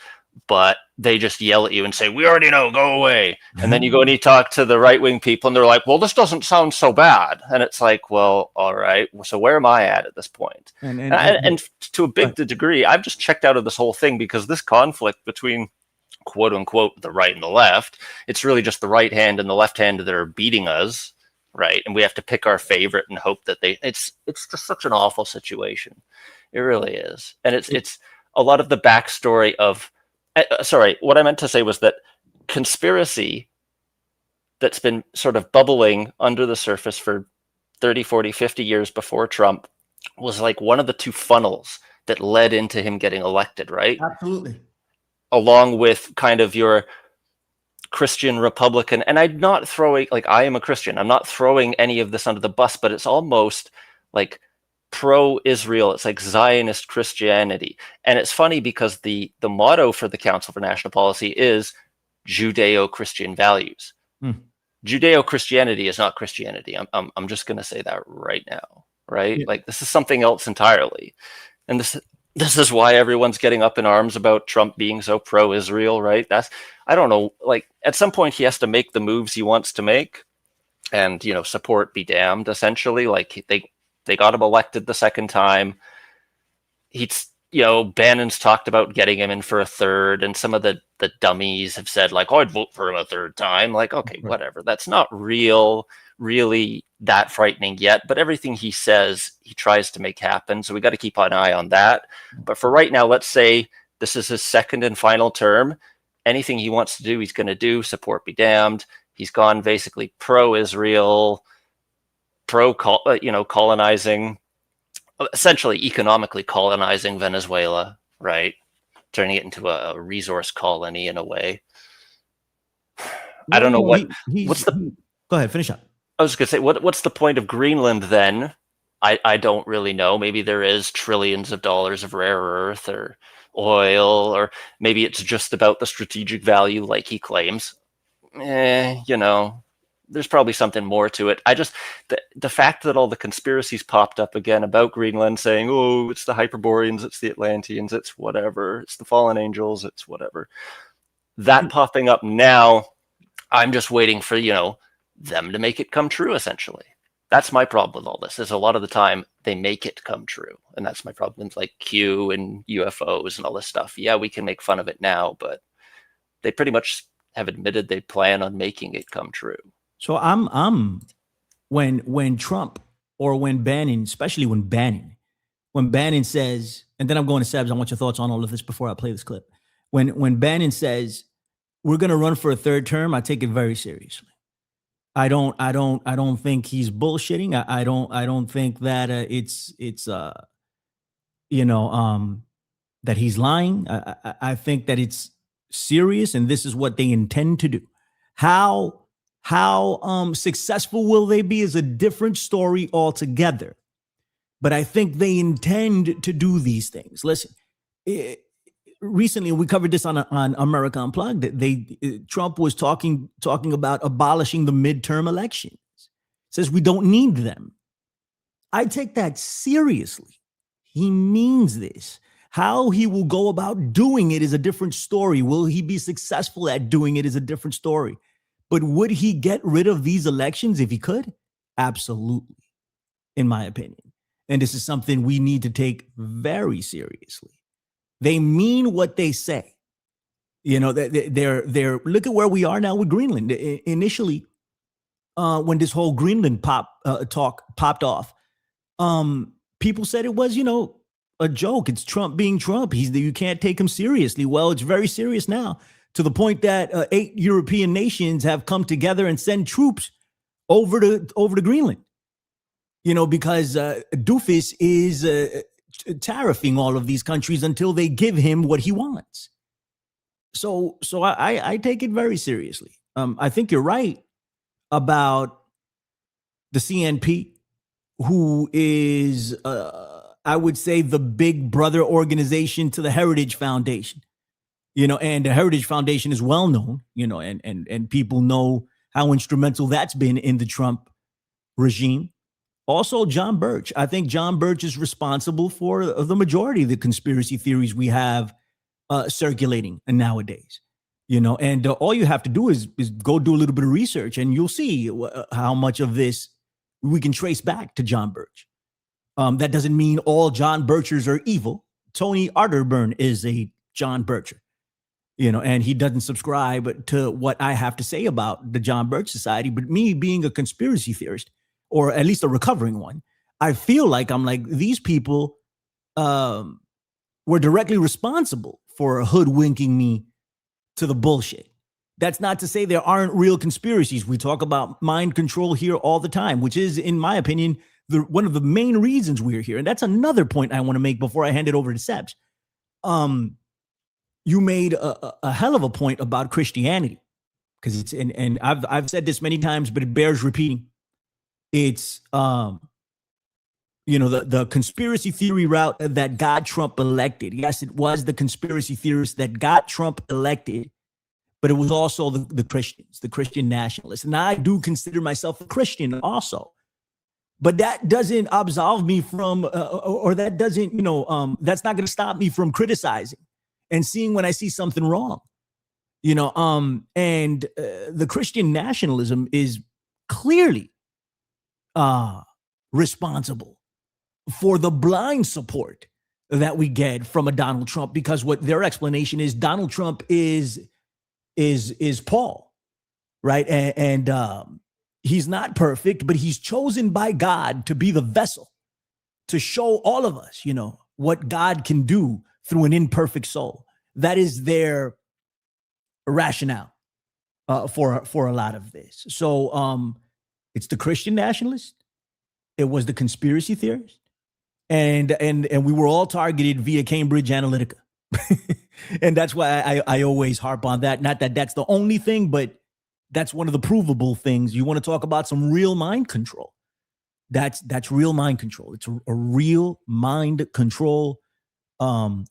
but they just yell at you and say, "We already know, go away." And then you go and you talk to the right-wing people and they're like, "Well, this doesn't sound so bad." And it's like, well, all right, so where am I at this point? And to a big degree, I've just checked out of this whole thing, because this conflict between, quote unquote, the right and the left, it's really just the right hand and the left hand that are beating us, right? And we have to pick our favorite and hope that it's just such an awful situation. It really is. And it's a lot of the backstory of, sorry, what I meant to say was that conspiracy that's been sort of bubbling under the surface for 30, 40, 50 years before Trump was like one of the two funnels that led into him getting elected, right? Absolutely. Along with kind of your Christian Republican, and I'm not throwing, like, I am a Christian, I'm not throwing any of this under the bus, but it's almost like pro-Israel. It's like Zionist Christianity. And it's funny because the motto for the Council for National Policy is Judeo-Christian values. Judeo-Christianity is not Christianity. I'm just going to say that right now, right? Yeah. Like, this is something else entirely. And this is why everyone's getting up in arms about Trump being so pro-Israel, right? I don't know, like, at some point he has to make the moves he wants to make, and, support be damned, essentially. Like, they got him elected the second time. Bannon's talked about getting him in for a third, and some of the dummies have said, like, I'd vote for him a third time. Like, okay, whatever. That's not really that frightening yet, but everything he says, he tries to make happen. So we got to keep an eye on that. But for right now, let's say this is his second and final term. Anything he wants to do, he's going to do. Support be damned. He's gone basically pro-Israel, colonizing, essentially economically colonizing Venezuela, right? Turning it into a resource colony in a way. I don't know what's the. Go ahead, finish up. I was going to say, what's the point of Greenland then? I don't really know. Maybe there is trillions of dollars of rare earth or oil, or maybe it's just about the strategic value, like he claims. There's probably something more to it. The fact that all the conspiracies popped up again about Greenland, saying, oh, it's the Hyperboreans, it's the Atlanteans, it's whatever, it's the fallen angels, it's whatever. That popping up now, I'm just waiting for, them to make it come true, essentially. That's my problem with all this, is a lot of the time they make it come true. And that's my problem with, like, Q and UFOs and all this stuff. Yeah, we can make fun of it now, but they pretty much have admitted they plan on making it come true. So when Trump, or when Bannon, especially when Bannon says, and then I'm going to Sebs, I want your thoughts on all of this before I play this clip. When Bannon says we're going to run for a third term, I take it very seriously. I don't think he's bullshitting. I don't think that that he's lying. I think that it's serious, and this is what they intend to do. How successful will they be is a different story altogether. But I think they intend to do these things. Listen, recently we covered this on America Unplugged. Trump was talking about abolishing the midterm elections. Says we don't need them. I take that seriously. He means this. How he will go about doing it is a different story. Will he be successful at doing it is a different story. But would he get rid of these elections if he could? Absolutely, in my opinion. And this is something we need to take very seriously. They mean what they say. You know, they're look at where we are now with Greenland. Initially, when this whole Greenland talk popped off, people said it was, a joke. It's Trump being Trump. You can't take him seriously. Well, it's very serious now, to the point that 8 European nations have come together and sent troops over to Greenland. Because Doofus is tariffing all of these countries until they give him what he wants. So I take it very seriously. I think you're right about the CNP, who is, I would say, the big brother organization to the Heritage Foundation. And the Heritage Foundation is well known, and people know how instrumental that's been in the Trump regime. Also, John Birch. I think John Birch is responsible for the majority of the conspiracy theories we have circulating nowadays. And all you have to do is go do a little bit of research, and you'll see how much of this we can trace back to John Birch. That doesn't mean all John Birchers are evil. Tony Arterburn is a John Bircher, and he doesn't subscribe to what I have to say about the John Birch Society. But me being a conspiracy theorist, or at least a recovering one, I feel like these people were directly responsible for hoodwinking me to the bullshit. That's not to say there aren't real conspiracies. We talk about mind control here all the time, which is, in my opinion, one of the main reasons we're here. And that's another point I want to make before I hand it over to Sebs. You made a hell of a point about Christianity, because it's, and I've said this many times, but it bears repeating. It's the conspiracy theory route that got Trump elected. Yes, it was the conspiracy theorists that got Trump elected, but it was also the Christians, the Christian nationalists. And I do consider myself a Christian also. But that doesn't absolve me from, or that doesn't, that's not going to stop me from criticizing and seeing when I see something wrong. And the Christian nationalism is clearly responsible for the blind support that we get from a Donald Trump, because what their explanation is, Donald Trump is Paul, right? And he's not perfect, but he's chosen by God to be the vessel to show all of us, what God can do through an imperfect soul. That is their rationale for a lot of this. So it's the Christian nationalist. It was the conspiracy theorist. And we were all targeted via Cambridge Analytica. And that's why I always harp on that. Not that that's the only thing, but that's one of the provable things. You want to talk about some real mind control. That's real mind control. It's a real mind control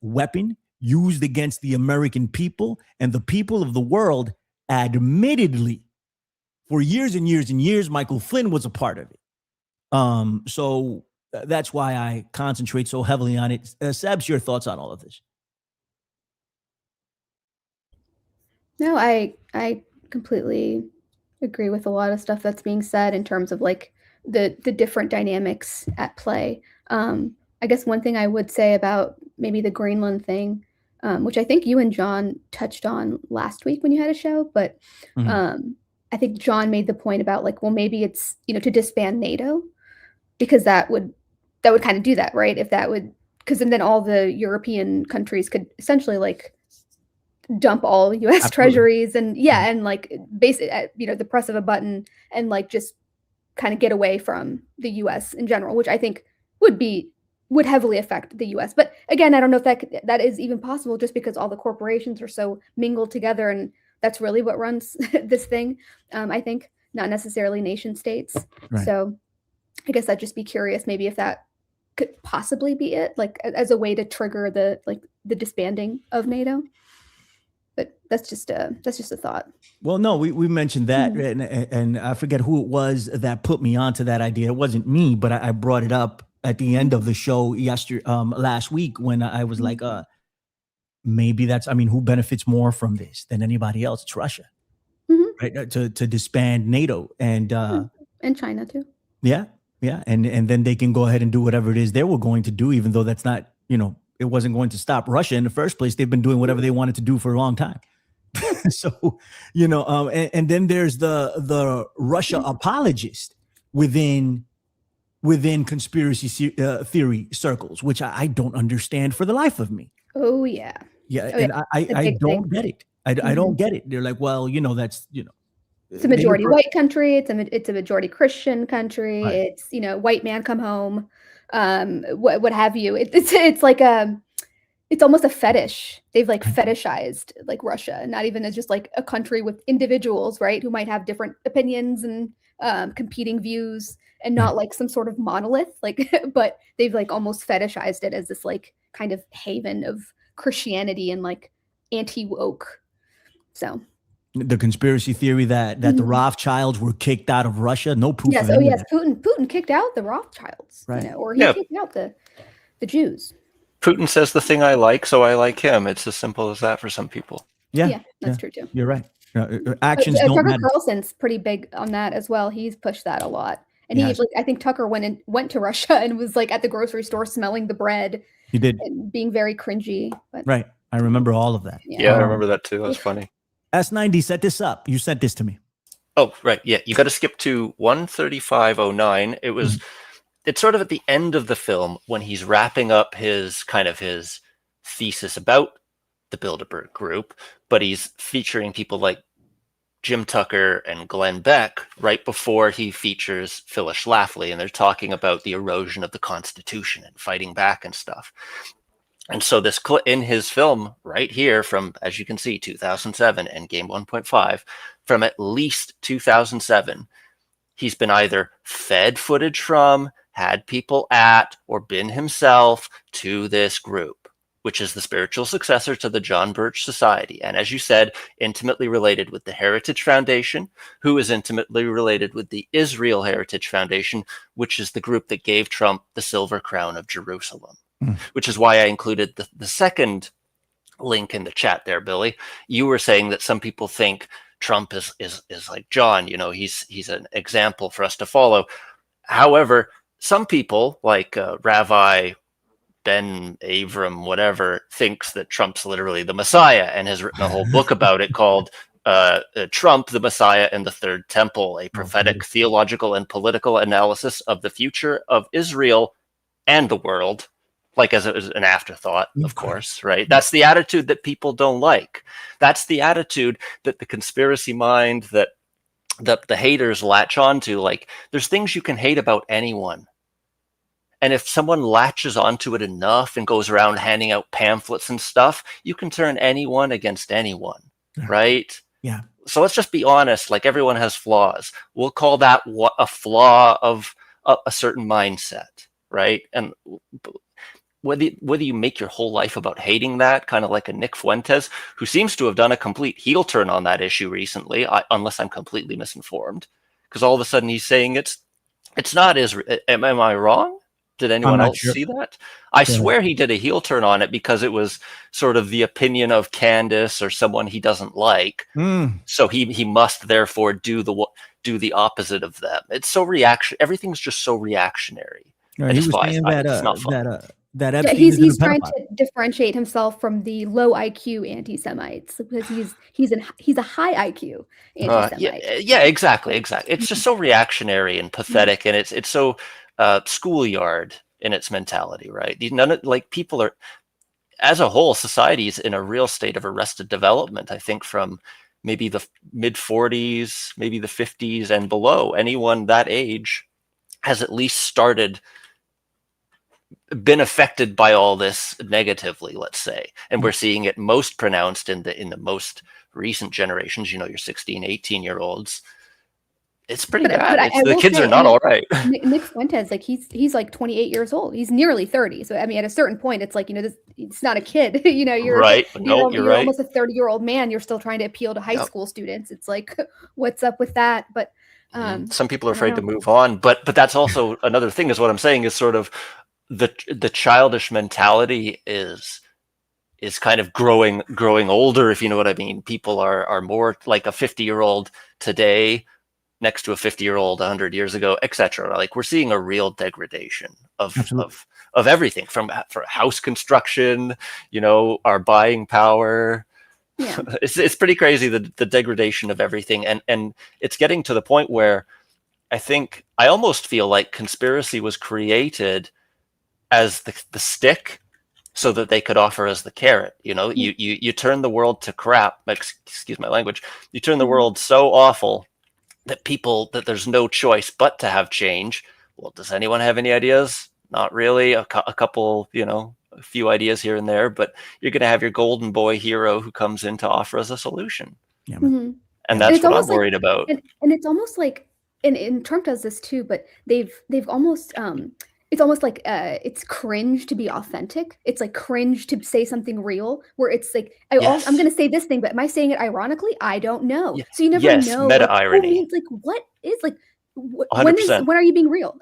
weapon used against the American people and the people of the world. Admittedly, for years and years and years, Michael Flynn was a part of it. So that's why I concentrate so heavily on it. Sebs, your thoughts on all of this? No, I completely agree with a lot of stuff that's being said in terms of the different dynamics at play. I guess one thing I would say about maybe the Greenland thing, which I think you and John touched on last week when you had a show, but I think John made the point about maybe it's, to disband NATO, because that would kind of do that, right? If that would, because then all the European countries could essentially dump all U.S. treasuries and basically, the press of a button and just kind of get away from the U.S. in general, which I think would heavily affect the U.S. But again, I don't know if that is even possible, just because all the corporations are so mingled together, and that's really what runs this thing. I think not necessarily nation states. Right. So I guess I'd just be curious, maybe if that could possibly be it, as a way to trigger the disbanding of NATO. But that's just a thought. Well, no, we mentioned that, and I forget who it was that put me onto that idea. It wasn't me, but I brought it up at the end of the show last week, when I was like, maybe who benefits more from this than anybody else? It's Russia, right? To disband NATO and China too. yeah, and then they can go ahead and do whatever it is they were going to do, even though that's not, it wasn't going to stop Russia in the first place. They've been doing whatever they wanted to do for a long time. So, and then there's the Russia apologist within conspiracy theory circles, which I don't understand for the life of me. Oh yeah. Yeah, and I don't get it. I don't get it. They're like, well, that's it's a majority white country. It's a majority Christian country. Right. It's white man come home, what have you. It's like it's almost a fetish. They've like fetishized like Russia, not even as just like a country with individuals, right, who might have different opinions and competing views, and not like some sort of monolith. Like, but they've like almost fetishized it as this like kind of haven of Christianity and like anti-woke. So the conspiracy theory that the Rothschilds were kicked out of Russia, no proof. Yes, of yes, Putin kicked out the Rothschilds, right? Or he kicked out the Jews. Putin says the thing I like, so I like him. It's as simple as that for some people. Yeah, that's true too. You're right. Actions don't Tucker matter. Carlson's pretty big on that as well. He's pushed that a lot, and I think Tucker went to Russia and was like at the grocery store smelling the bread. He did, and being very cringy. But, right. I remember all of that. Yeah, I remember that too. That was funny. S90 set this up. You sent this to me. Oh, right. Yeah, you got to skip to 135:09. It was. It's sort of at the end of the film when he's wrapping up his thesis about the Bilderberg Group, but he's featuring people like Jim Tucker and Glenn Beck right before he features Phyllis Schlafly, and they're talking about the erosion of the Constitution and fighting back and stuff. And so this clip in his film right here from, as you can see, 2007 and Game 1.5, from at least 2007, he's been either fed footage from, had people at, or been himself to this group, which is the spiritual successor to the John Birch Society. And as you said, intimately related with the Heritage Foundation, who is intimately related with the Israel Heritage Foundation, which is the group that gave Trump the Silver Crown of Jerusalem, which is why I included the second link in the chat there, Billy. You were saying that some people think Trump is like John, he's an example for us to follow. However, some people like Rabbi Ben Avram, whatever, thinks that Trump's literally the Messiah and has written a whole book about it called Trump, the Messiah and the Third Temple, a prophetic, theological, and political analysis of the future of Israel and the world, like as an afterthought, of course, right? That's the attitude that people don't like. That's the attitude that the conspiracy mind, that the haters latch onto. Like, there's things you can hate about anyone. And if someone latches onto it enough and goes around handing out pamphlets and stuff, you can turn anyone against anyone, right? Yeah. So let's just be honest. Like, everyone has flaws. We'll call that a flaw of a certain mindset, right? And whether you make your whole life about hating that, kind of like a Nick Fuentes, who seems to have done a complete heel turn on that issue recently, unless I'm completely misinformed, because all of a sudden he's saying it's not Israel. Am I wrong? Did anyone else see that? I swear he did a heel turn on it because it was sort of the opinion of Candace or someone he doesn't like. So he must therefore do the opposite of them. It's so everything's just so reactionary. Right, he was saying that Epstein he's trying to differentiate himself from the low IQ anti-Semites because he's a high IQ anti-Semite. Yeah, exactly. It's just so reactionary and pathetic, and it's so schoolyard in its mentality, right? People are, as a whole, society is in a real state of arrested development. I think from maybe the mid 40s, maybe the 50s and below, anyone that age has at least been affected by all this negatively, let's say. And we're seeing it most pronounced in the most recent generations, your 16, 18-year-olds. It's pretty bad. The kids are not all right. Nick Fuentes, like he's like 28 years old. He's nearly 30. So I mean, at a certain point, it's like, it's not a kid. You're right. You're right. Almost a 30-year-old man. You're still trying to appeal to high school students. It's like, what's up with that? But some people are afraid to move on. But that's also another thing. Is what I'm saying is sort of the childish mentality is is kind of growing older, if you know what I mean. People are more like a 50-year-old today next to a 50-year-old 100 years ago, etc. Like we're seeing a real degradation of everything from for house construction, our buying power. Yeah. It's pretty crazy, the degradation of everything, and it's getting to the point where I almost feel like conspiracy was created as the stick so that they could offer us the carrot. You turn the world to crap, excuse my language, you turn the world so awful that there's no choice but to have change. Well, does anyone have any ideas? Not really. A couple, a few ideas here and there, but you're going to have your golden boy hero who comes in to offer us a solution. Yeah, Mhm. And that's what I'm worried about. And it's almost like, and Trump does this too, but they've almost it's almost like it's cringe to be authentic. It's like cringe to say something real, where it's like I'm going to say this thing, but am I saying it ironically? I don't know. Yeah. So you never know. Meta irony. Like what is like. 100%. When are you being real?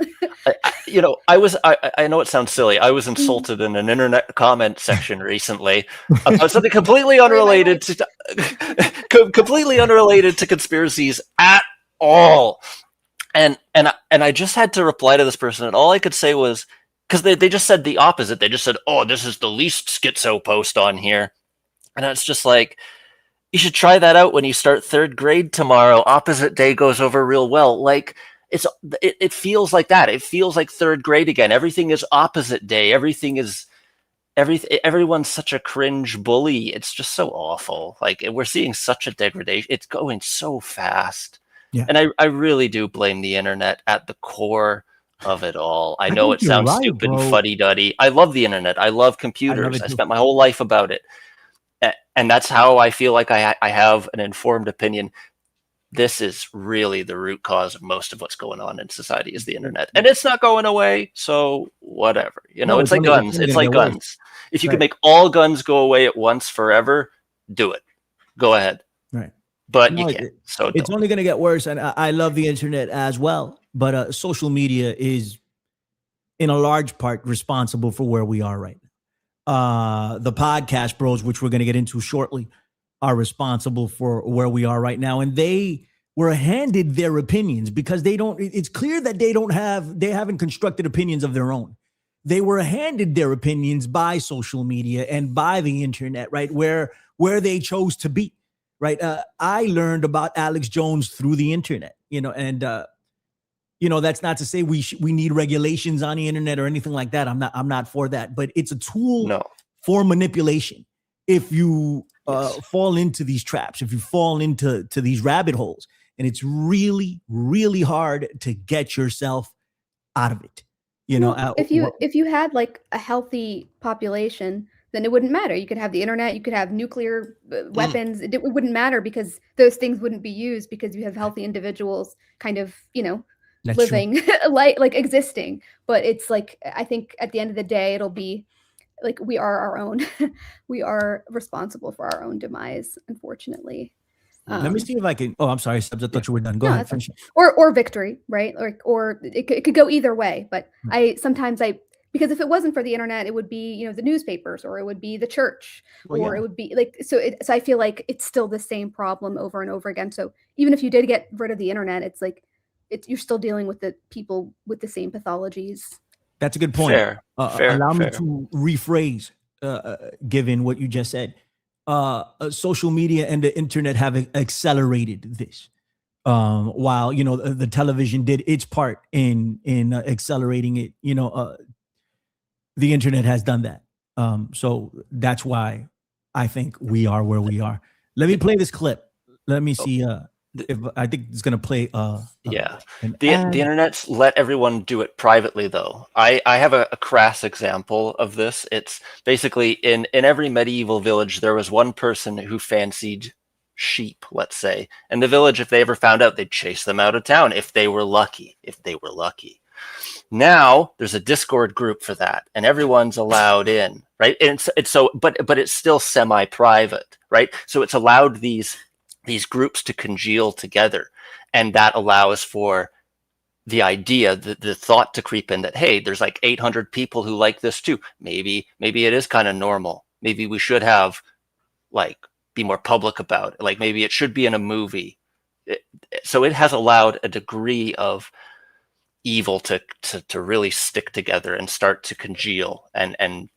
I know it sounds silly. I was insulted in an internet comment section recently about something completely unrelated to conspiracies at all. And I just had to reply to this person, and all I could say was, because they just said the opposite. They just said, "Oh, this is the least schizo post on here," and it's just like, you should try that out when you start third grade tomorrow. Opposite day goes over real well. Like it feels like that. It feels like third grade again. Everything is opposite day. Everyone's such a cringe bully. It's just so awful. Like we're seeing such a degradation. It's going so fast. Yeah. And I really do blame the internet at the core of it all. I know it sounds stupid and fuddy-duddy. I love the internet. I love computers. I spent my whole life about it. And that's how I feel like I have an informed opinion. This is really the root cause of most of what's going on in society is the internet. And it's not going away, so whatever. It's like guns. It's like guns. If you can make all guns go away at once forever, do it. Go ahead. Right. But you can't. So it's only going to get worse. And I love the internet as well. But social media is, in a large part, responsible for where we are right now. The podcast bros, which we're going to get into shortly, are responsible for where we are right now. And they were handed their opinions because it's clear that they haven't constructed opinions of their own. They were handed their opinions by social media and by the internet, right? Where they chose to be. Right. I learned about Alex Jones through the internet, and, that's not to say we need regulations on the internet or anything like that. I'm not for that, but it's a tool for manipulation. If you fall into these traps, if you fall into these rabbit holes, and it's really, really hard to get yourself out of it. If you had like a healthy population, then it wouldn't matter. You could have the internet, you could have nuclear weapons. It wouldn't matter because those things wouldn't be used because you have healthy individuals kind of, That's living like existing. But it's like, I think at the end of the day, it'll be like we are our own, we are responsible for our own demise, unfortunately. Let me see if I can. Oh, I'm sorry. I thought you were done. Go ahead. Or victory, right? Or it could go either way. But because if it wasn't for the internet, it would be, the newspapers, or it would be the church, it would be like, so I feel like it's still the same problem over and over again. So even if you did get rid of the internet, it's like, you're still dealing with the people with the same pathologies. That's a good point. Fair. Allow me to rephrase, given what you just said. Social media and the internet have accelerated this. While, the television did its part in accelerating it, the internet has done that. So that's why I think we are where we are. Let me play this clip. Let me see if I think it's going to play. The internet's let everyone do it privately, though. I have a crass example of this. It's basically in every medieval village, there was one person who fancied sheep, let's say. And the village, if they ever found out, they'd chase them out of town if they were lucky. Now there's a Discord group for that, and everyone's allowed in, right? And it's so, but it's still semi-private, right? So it's allowed these groups to congeal together, and that allows for the idea, the thought to creep in that, hey, there's like 800 people who like this too. Maybe it is kind of normal. maybe we should have be more public about it. Like maybe it should be in a movie. So it has allowed a degree of evil to really stick together and start to congeal and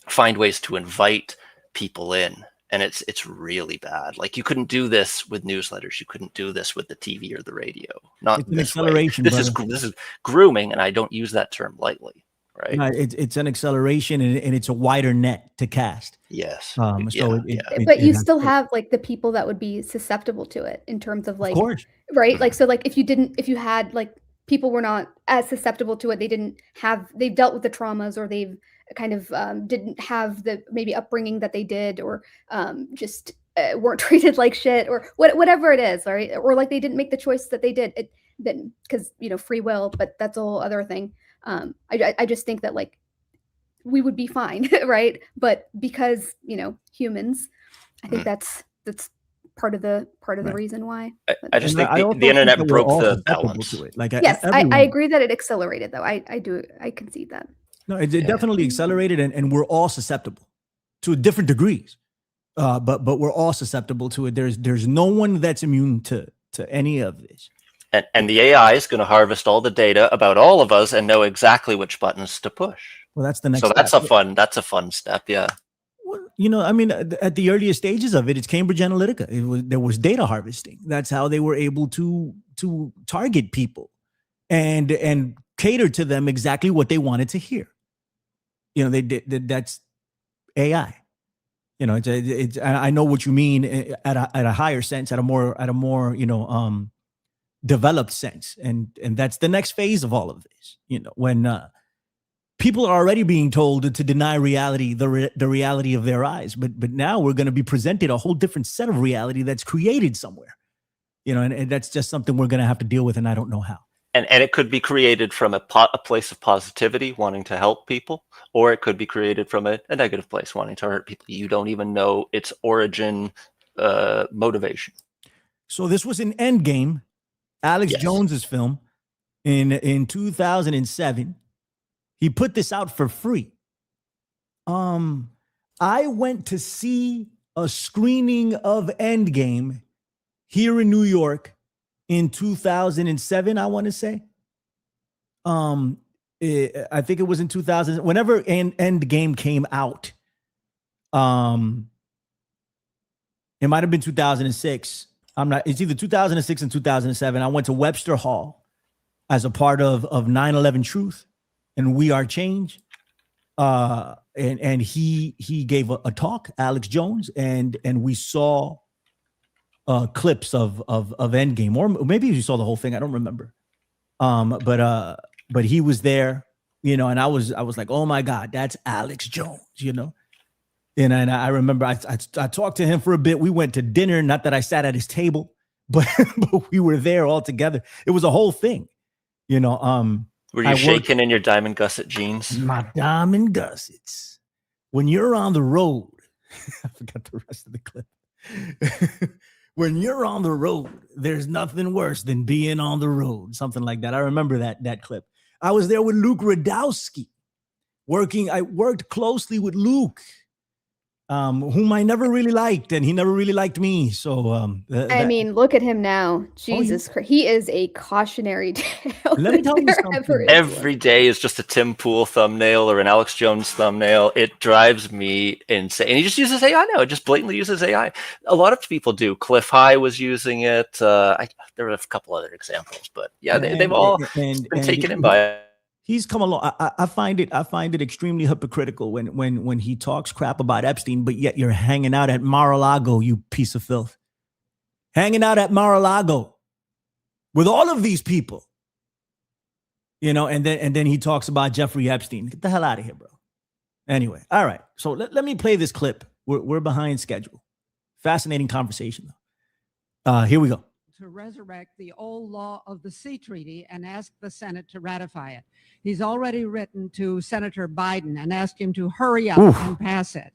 find ways to invite people in. And it's really bad. Like you couldn't do this with newsletters. You couldn't do this with the TV or the radio. Not It's an this acceleration. way. This is grooming, and I don't use that term lightly. Right? No, it's an acceleration, and it's a wider net to cast. Yes. But you still have like the people that would be susceptible to it in terms of like, of course. Right? Like so, like if you had like people were not as susceptible to it, they've dealt with the traumas, or they've kind of didn't have the maybe upbringing that they did, or just weren't treated like shit, or whatever it is, right? Or like they didn't make the choice that they did, then because free will, but that's a whole other thing. I just think that like we would be fine, right? But because humans, I think that's part of the reason why. I just think the internet broke the balance. To it. Like yes, I agree that it accelerated though. I concede that. No, it definitely accelerated, and we're all susceptible to different degrees. But we're all susceptible to it. There's no one that's immune to any of this. And the AI is going to harvest all the data about all of us and know exactly which buttons to push. Well, that's the next. So step. That's a fun step. Yeah. Well, I mean, at the earliest stages of it, it's Cambridge Analytica. There was data harvesting. That's how they were able to target people, and cater to them exactly what they wanted to hear. They did. That's AI. It's I know what you mean at a higher sense, at a more developed sense, and that's the next phase of all of this. When people are already being told to deny reality, the reality of their eyes, but now we're going to be presented a whole different set of reality that's created somewhere, and that's just something we're going to have to deal with, and I don't know how. And it could be created from a place of positivity, wanting to help people, or it could be created from a negative place, wanting to hurt people. You don't even know its origin, motivation. So this was an Endgame, Alex Jones's film in 2007. He put this out for free. I went to see a screening of Endgame here in New York in 2007, I want to say. I think it was in 2000. Whenever Endgame came out, it might have been 2006. It's either 2006 and 2007. I went to Webster Hall as a part of 9/11 Truth and We Are Change. And he gave a talk, Alex Jones, and we saw clips of Endgame, or maybe you saw the whole thing. I don't remember. But he was there, and I was like, oh my God, that's Alex Jones, And I remember I talked to him for a bit. We went to dinner. Not that I sat at his table, but we were there all together. It was a whole thing, Were you shaking in your diamond gusset jeans? My diamond gussets. When you're on the road, I forgot the rest of the clip. When you're on the road, there's nothing worse than being on the road. Something like that. I remember that clip. I was there with Luke Radowski I worked closely with Luke, whom I never really liked, and he never really liked me. So, I mean, look at him now. Jesus Christ. He is a cautionary tale. Let me tell you something. Every day is just a Tim Pool thumbnail or an Alex Jones thumbnail. It drives me insane. And he just uses AI now. It just blatantly uses AI. A lot of people do. Cliff High was using it. There were a couple other examples, but yeah, they've all been taken in by it. He's come along. I find it extremely hypocritical when he talks crap about Epstein, but yet you're hanging out at Mar-a-Lago, you piece of filth. Hanging out at Mar-a-Lago with all of these people, and then he talks about Jeffrey Epstein. Get the hell out of here, bro. Anyway, all right. So let me play this clip. We're behind schedule. Fascinating conversation, though. Here we go. To resurrect the old law of the Sea Treaty and ask the Senate to ratify it. He's already written to Senator Biden and asked him to hurry up and pass it.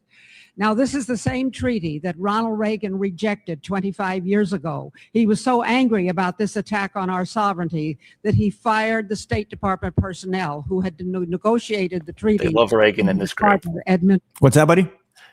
Now, this is the same treaty that Ronald Reagan rejected 25 years ago. He was so angry about this attack on our sovereignty that he fired the State Department personnel who had negotiated the treaty. They love Reagan in this group. What's that, buddy?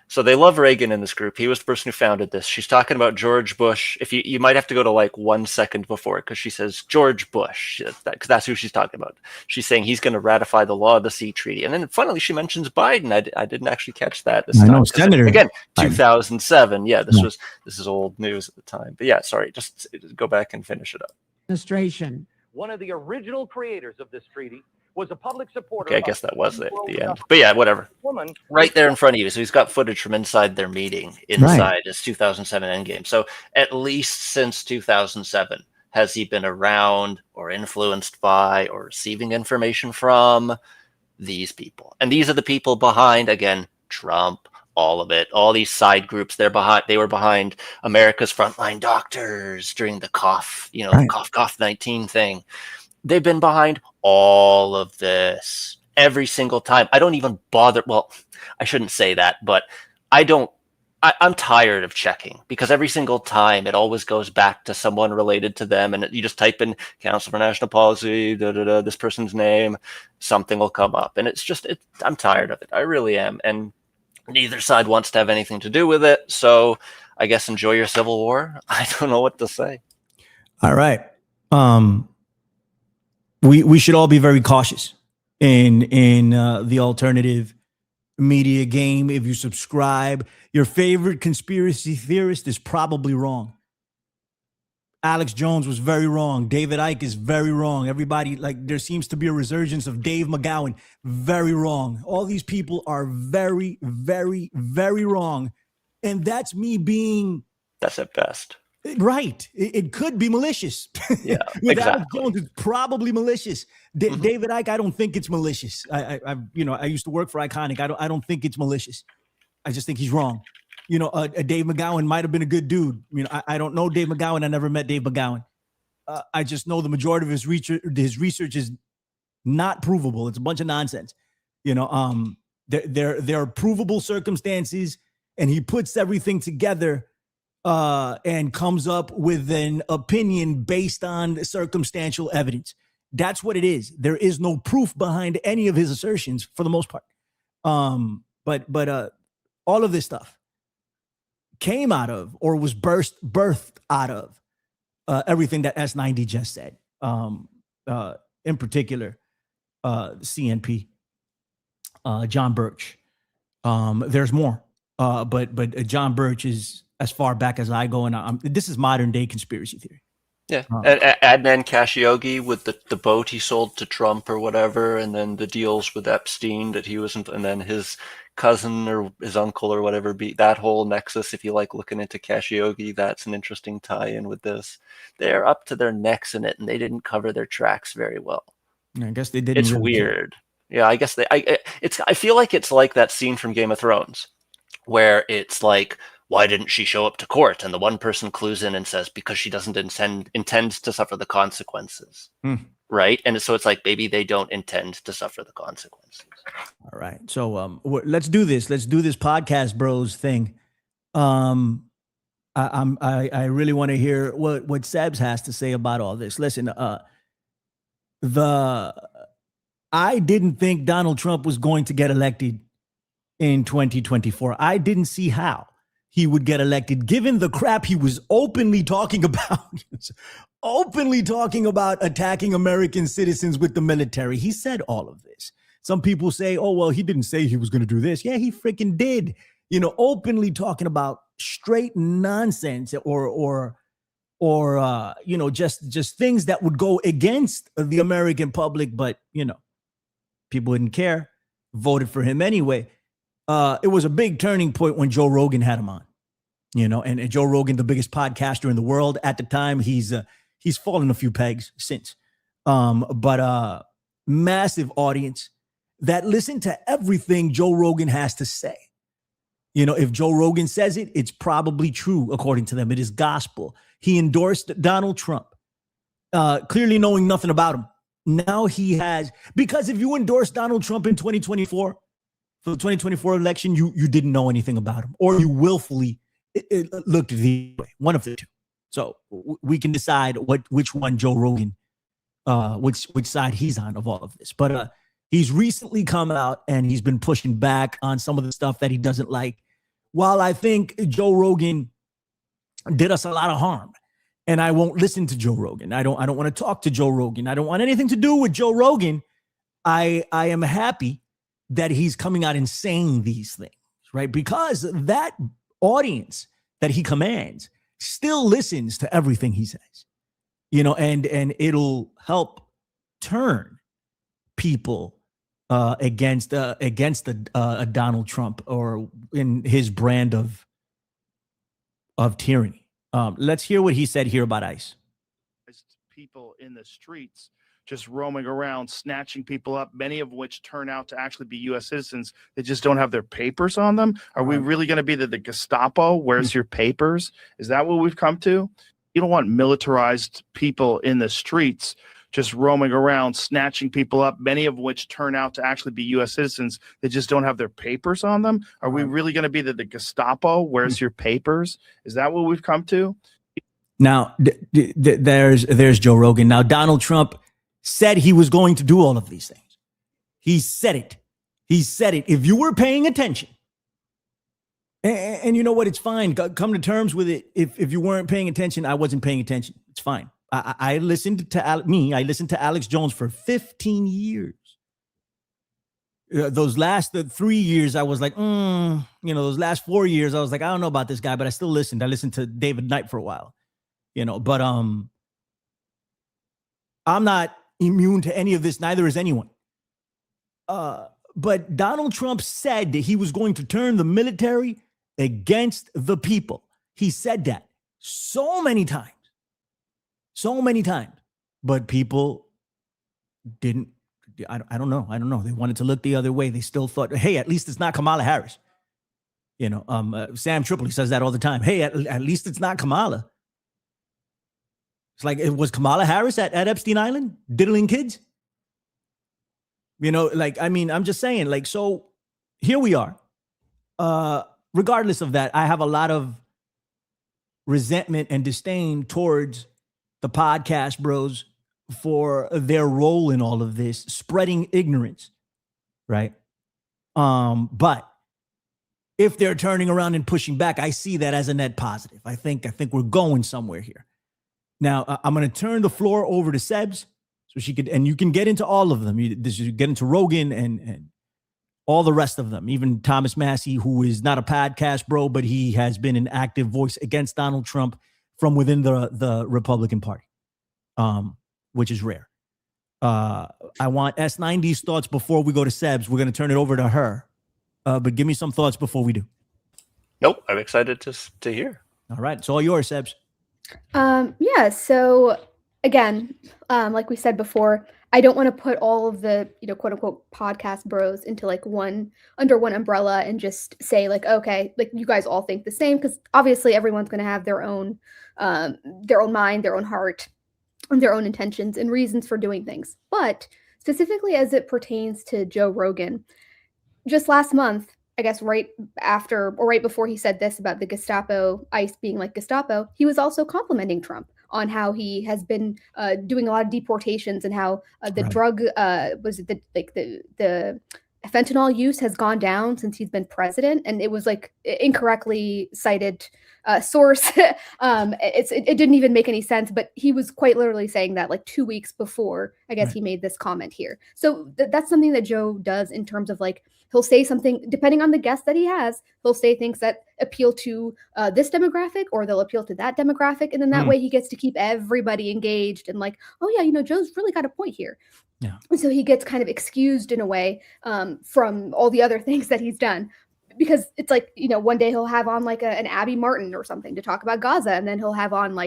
So they love Reagan in this group. He was the person who founded this. She's talking about George Bush. If you might have to go to like 1 second before, because she says George Bush, because that's who she's talking about. She's saying he's going to ratify the law of the sea treaty. And then finally she mentions Biden. I didn't actually catch that this time. I know, Senator. Again, 2007. Yeah, this is old news at the time. But yeah, sorry, just go back and finish it up. Administration. One of the original creators of this treaty was a public supporter. Okay, I guess that was it at the end. But yeah, whatever. Woman right there in front of you. So he's got footage from inside their meeting, inside his 2007 endgame. So at least since 2007, has he been around or influenced by or receiving information from these people? And these are the people behind, again, Trump, all of it, all these side groups. They were behind America's frontline doctors during the cough 19 thing. They've been behind all of this every single time. I don't even bother. Well, I shouldn't say that, but I'm tired of checking, because every single time it always goes back to someone related to them. And you just type in Council for National Policy, this person's name, something will come up. And I'm tired of it. I really am. And neither side wants to have anything to do with it. So I guess enjoy your civil war. I don't know what to say. All right. We should all be very cautious in the alternative media game. If you subscribe, your favorite conspiracy theorist is probably wrong. Alex Jones was very wrong. David Icke is very wrong. Everybody, like, there seems to be a resurgence of Dave McGowan. Very wrong. All these people are very, very, very wrong. And that's me being... That's at best. Right. It could be malicious. Yeah, With exactly. Alex Jones, it's probably malicious. David Icke, I don't think it's malicious. I used to work for Iconic. I don't think it's malicious. I just think he's wrong. Dave McGowan might have been a good dude. I don't know Dave McGowan. I never met Dave McGowan. I just know the majority of his research is not provable. It's a bunch of nonsense. There are provable circumstances, and he puts everything together and comes up with an opinion based on circumstantial evidence. That's what it is. There is no proof behind any of his assertions for the most part. But all of this stuff came out of, or was birthed out of, everything that S90 just said. In particular, CNP, John Birch. There's more, but John Birch is as far back as I go, and this is modern day conspiracy theory. Yeah, Adnan Khashoggi with the boat he sold to Trump or whatever, and then the deals with Epstein that he wasn't, and then his cousin or his uncle or whatever, that whole nexus. If you like looking into Khashoggi, that's an interesting tie-in with this. They're up to their necks in it, and they didn't cover their tracks very well. I guess they didn't. It's really weird. Yeah, I guess I feel like it's like that scene from Game of Thrones, where it's like, why didn't she show up to court? And the one person clues in and says, because she doesn't intend to suffer the consequences. Right? And so it's like, maybe they don't intend to suffer the consequences. All right. So let's do this. Let's do this podcast bros thing. I really want to hear what Sebs has to say about all this. Listen, I didn't think Donald Trump was going to get elected in 2024. I didn't see how he would get elected, given the crap he was openly talking about, attacking American citizens with the military. He said all of this. Some people say, oh, well, he didn't say he was going to do this. Yeah, he freaking did. Openly talking about straight nonsense or just things that would go against the American public. But, people didn't care, voted for him anyway. It was a big turning point when Joe Rogan had him on, and Joe Rogan, the biggest podcaster in the world at the time. He's fallen a few pegs since, but massive audience that listened to everything Joe Rogan has to say. If Joe Rogan says it, it's probably true. According to them, it is gospel. He endorsed Donald Trump, clearly knowing nothing about him. Now he has, because if you endorse Donald Trump in 2024, for the 2024 election, you didn't know anything about him, or you willfully looked the way, one of the two. So we can decide which one Joe Rogan, which side he's on of all of this. But he's recently come out and he's been pushing back on some of the stuff that he doesn't like while I think Joe Rogan did us a lot of harm, and I won't listen to Joe Rogan. I don't want to talk to Joe Rogan. I don't want anything to do with Joe Rogan. I am happy that he's coming out and saying these things, right? Because that audience that he commands still listens to everything he says, and it'll help turn people against Donald Trump or in his brand of tyranny. Let's hear what he said here about ICE. People in the streets just roaming around, snatching people up, many of which turn out to actually be U.S. citizens that just don't have their papers on them. Are we really going to be the Gestapo? Where's your papers? Is that what we've come to? You don't want militarized people in the streets just roaming around, snatching people up, many of which turn out to actually be U.S. citizens that just don't have their papers on them. Are we really going to be the Gestapo? Where's your papers? Is that what we've come to? Now, there's Joe Rogan. Now, Donald Trump said he was going to do all of these things. He said it. He said it. If you were paying attention, and you know what? It's fine. Come to terms with it. If you weren't paying attention, I wasn't paying attention. It's fine. I listened to I listened to Alex Jones for 15 years. Those last 3 years, I was like, those last 4 years, I was like, I don't know about this guy, but I still listened. I listened to David Knight for a while, but I'm not immune to any of this. Neither is anyone. But Donald Trump said that he was going to turn the military against the people. He said that so many times, but people didn't. I don't know. They wanted to look the other way. They still thought, hey, at least it's not Kamala Harris. Sam Tripoli says that all the time. Hey, at least it's not Kamala. It's like, it was Kamala Harris at Epstein Island diddling kids. I'm just saying, so here we are. Regardless of that, I have a lot of resentment and disdain towards the podcast bros for their role in all of this, spreading ignorance, right? But if they're turning around and pushing back, I see that as a net positive. I think we're going somewhere here. Now, I'm going to turn the floor over to Sebs so she could, and you can get into all of them. You get into Rogan and all the rest of them, even Thomas Massey, who is not a podcast bro, but he has been an active voice against Donald Trump from within the Republican Party, which is rare. I want S90's thoughts before we go to Sebs. We're going to turn it over to her, but give me some thoughts before we do. Nope, I'm excited to hear. All right, it's all yours, Sebs. Yeah, so again, like we said before, I don't want to put all of the, quote unquote podcast bros into under one umbrella and just say okay, you guys all think the same, because obviously everyone's going to have their own mind, their own heart, and their own intentions and reasons for doing things. But specifically as it pertains to Joe Rogan, just last month, I guess right after or right before he said this about the Gestapo, ICE being like Gestapo, he was also complimenting Trump on how he has been doing a lot of deportations and how the drug the fentanyl use has gone down since he's been president. And it was incorrectly cited source. It didn't even make any sense, but he was quite literally saying that 2 weeks before, I guess, he made this comment here. So that's something that Joe does in terms of he'll say something, depending on the guest that he has, he'll say things that appeal to this demographic, or they'll appeal to that demographic. And then that way he gets to keep everybody engaged and oh yeah, Joe's really got a point here. Yeah. And so he gets kind of excused in a way from all the other things that he's done, because it's one day he'll have on an Abby Martin or something to talk about Gaza. And then he'll have on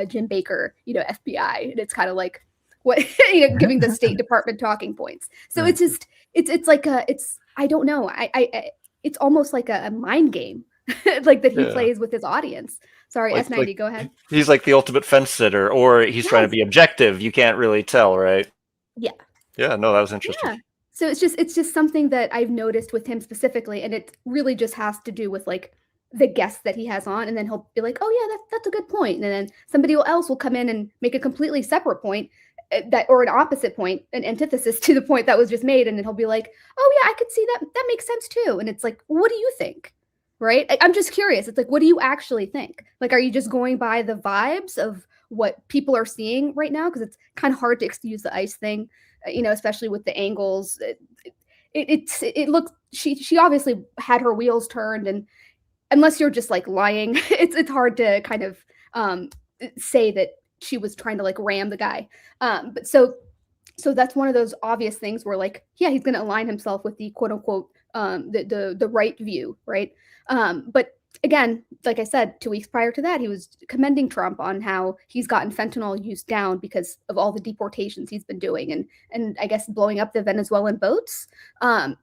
Jim Baker, FBI. And it's kind of what, giving the State Department talking points. So it's just, it's I don't know. It's almost like a mind game that he plays with his audience. Sorry, S90, go ahead. He's like the ultimate fence sitter, or he's trying to be objective. You can't really tell, right? Yeah. Yeah, no, that was interesting. Yeah. So it's just something that I've noticed with him specifically, and it really just has to do with the guests that he has on, and then he'll be like, "Oh yeah, that's a good point," and then somebody else will come in and make a completely separate point, or an opposite point, an antithesis to the point that was just made, and then he'll be like, "Oh yeah, I could see that. That makes sense too." And it's what do you think? right? I'm just curious. It's like, what do you actually think? Like, are you just going by the vibes of what people are seeing right now? Because it's kind of hard to excuse the ICE thing, especially with the angles. It looks, she obviously had her wheels turned, and unless you're just like lying, it's hard to kind of say that she was trying to like ram the guy. But so that's one of those obvious things where like, yeah, he's going to align himself with the quote unquote the right view, right? But again, like I said, 2 weeks prior to that, he was commending Trump on how he's gotten fentanyl use down because of all the deportations he's been doing, and I guess blowing up the Venezuelan boats. So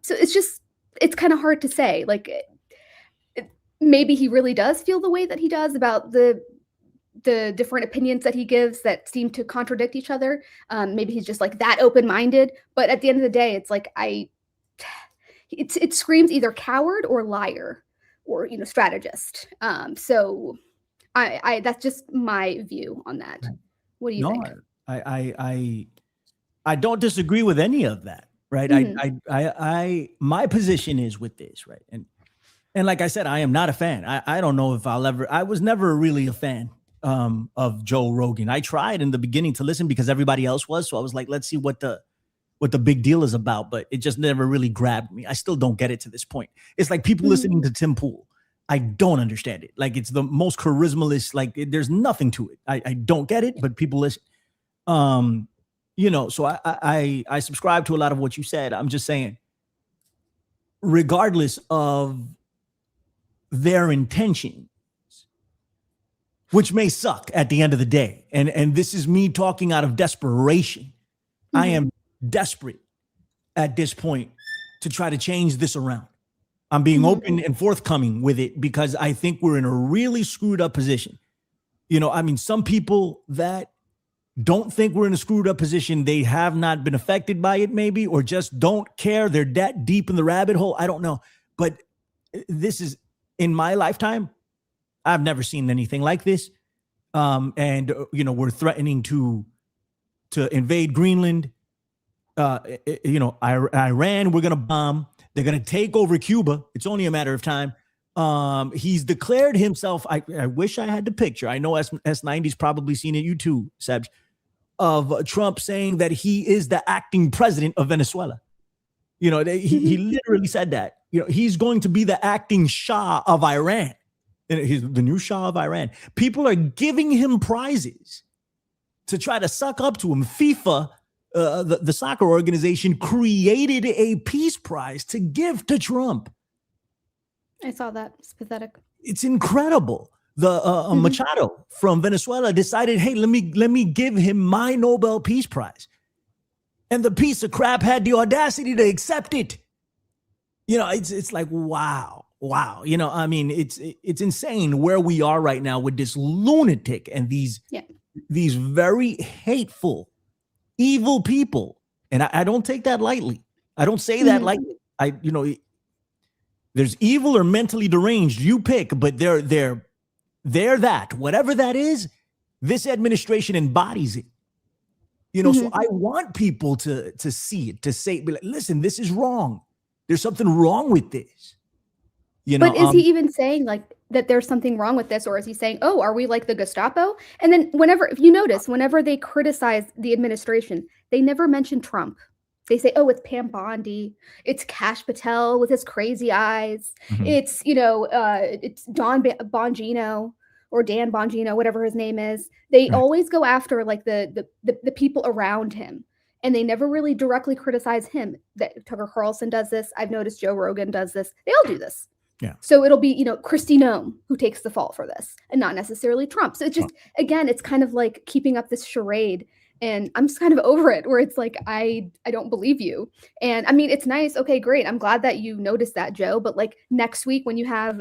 it's kind of hard to say. Like, maybe he really does feel the way that he does about the different opinions that he gives that seem to contradict each other. Maybe he's just like that open-minded. But at the end of the day, it's like it screams either coward or liar, or strategist. So I that's just my view on that. What do you think? I don't disagree with any of that, right? I my position is with this, right? And like I said, I am not a fan. I don't know if I was never really a fan of Joe Rogan. I tried in the beginning to listen because everybody else was, so I was like, let's see what the big deal is about, but it just never really grabbed me. I still don't get it to this point. It's like people listening to Tim Pool. I don't understand it. Like, it's the most charismaless, like there's nothing to it. I don't get it, but people listen. So I subscribe to a lot of what you said. I'm just saying, regardless of their intentions, which may suck at the end of the day. And this is me talking out of desperation. I am desperate at this point to try to change this around. I'm being open and forthcoming with it because I think we're in a really screwed up position. Some people that don't think we're in a screwed up position, they have not been affected by it maybe, or just don't care. They're that deep in the rabbit hole. I don't know. But this is, in my lifetime, I've never seen anything like this. We're threatening to invade Greenland. Iran, we're going to bomb. They're going to take over Cuba. It's only a matter of time. He's declared himself. I wish I had the picture. I know S90's probably seen it. You too, Sebs, of Trump saying that he is the acting president of Venezuela. He literally said that. He's going to be the acting Shah of Iran. He's the new Shah of Iran. People are giving him prizes to try to suck up to him. FIFA, the soccer organization, created a peace prize to give to Trump. I saw that. It's pathetic. It's incredible. The Machado from Venezuela decided, hey, let me give him my Nobel Peace Prize. And the piece of crap had the audacity to accept it. It's like, wow. It's insane where we are right now with this lunatic and these very hateful, evil people. And I don't take that lightly. I don't say that lightly. There's evil or mentally deranged, you pick, but they're that, whatever that is, this administration embodies it. So I want people to see it, to say, be like, listen, this is wrong. There's something wrong with this. But is he even saying like that there's something wrong with this, or is he saying, oh, are we like the Gestapo? And then if you notice, whenever they criticize the administration, they never mention Trump. They say, oh, it's Pam Bondi, it's Kash Patel with his crazy eyes, it's it's Don Bongino or Dan Bongino, whatever his name is. They always go after like the people around him. And they never really directly criticize him. That Tucker Carlson does this. I've noticed Joe Rogan does this. They all do this. Yeah. So it'll be, Kristi Noem who takes the fall for this, and not necessarily Trump. So it's just, again, it's kind of like keeping up this charade. And I'm just kind of over it, where it's like, I don't believe you. And I mean, it's nice. Okay, great. I'm glad that you noticed that, Joe. But like next week when you have,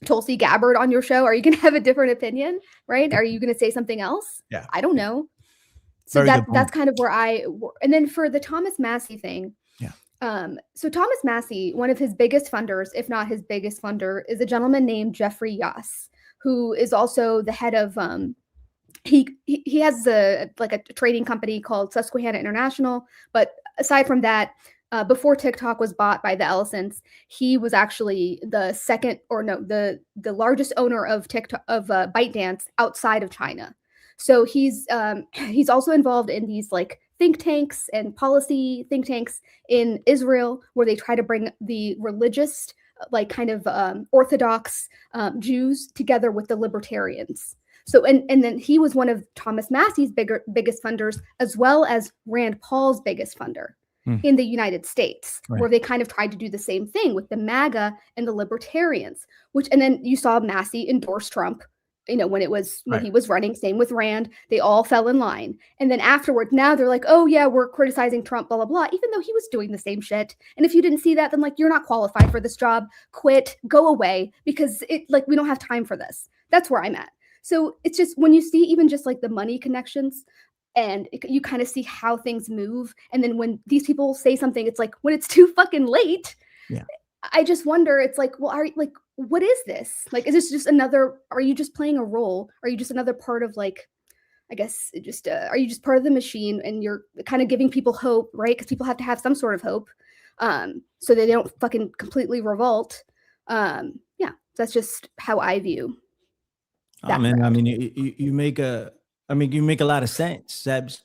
Tulsi Gabbard on your show, are you going to have a different opinion, right? Are you going to say something else? Yeah. I don't know. So that's kind of where and then for the Thomas Massey thing. Yeah. So Thomas Massey, one of his biggest funders, if not his biggest funder, is a gentleman named Jeffrey Yass, who is also the head of, he has a trading company called Susquehanna International. But aside from that, before TikTok was bought by the Ellisons, he was actually the largest owner of TikTok of ByteDance outside of China. So he's also involved in these like think tanks and policy think tanks in Israel, where they try to bring the religious, like kind of Orthodox Jews together with the libertarians. So and then he was one of Thomas Massey's biggest funders, as well as Rand Paul's biggest funder in the United States, Right. where they kind of tried to do the same thing with the MAGA and the libertarians. And then you saw Massey endorse Trump, when he was running. Same with Rand. They all fell in line. And then afterwards, now they're like, oh yeah, we're criticizing Trump, blah, blah, blah, even though he was doing the same shit. And if you didn't see that, then like, you're not qualified for this job, quit, go away, because we don't have time for this. That's where I'm at. So it's just, when you see even just like the money connections, and you kind of see how things move. And then when these people say something, it's like, when it's too fucking late, yeah. I just wonder, it's like, well, what is this? Like, is this just are you just playing a role? Are you just another part of like, I guess are you just part of the machine, and you're kind of giving people hope, right? Because people have to have some sort of hope, so they don't fucking completely revolt. Yeah, that's just how I view that. I mean, you make a lot of sense, Sebs.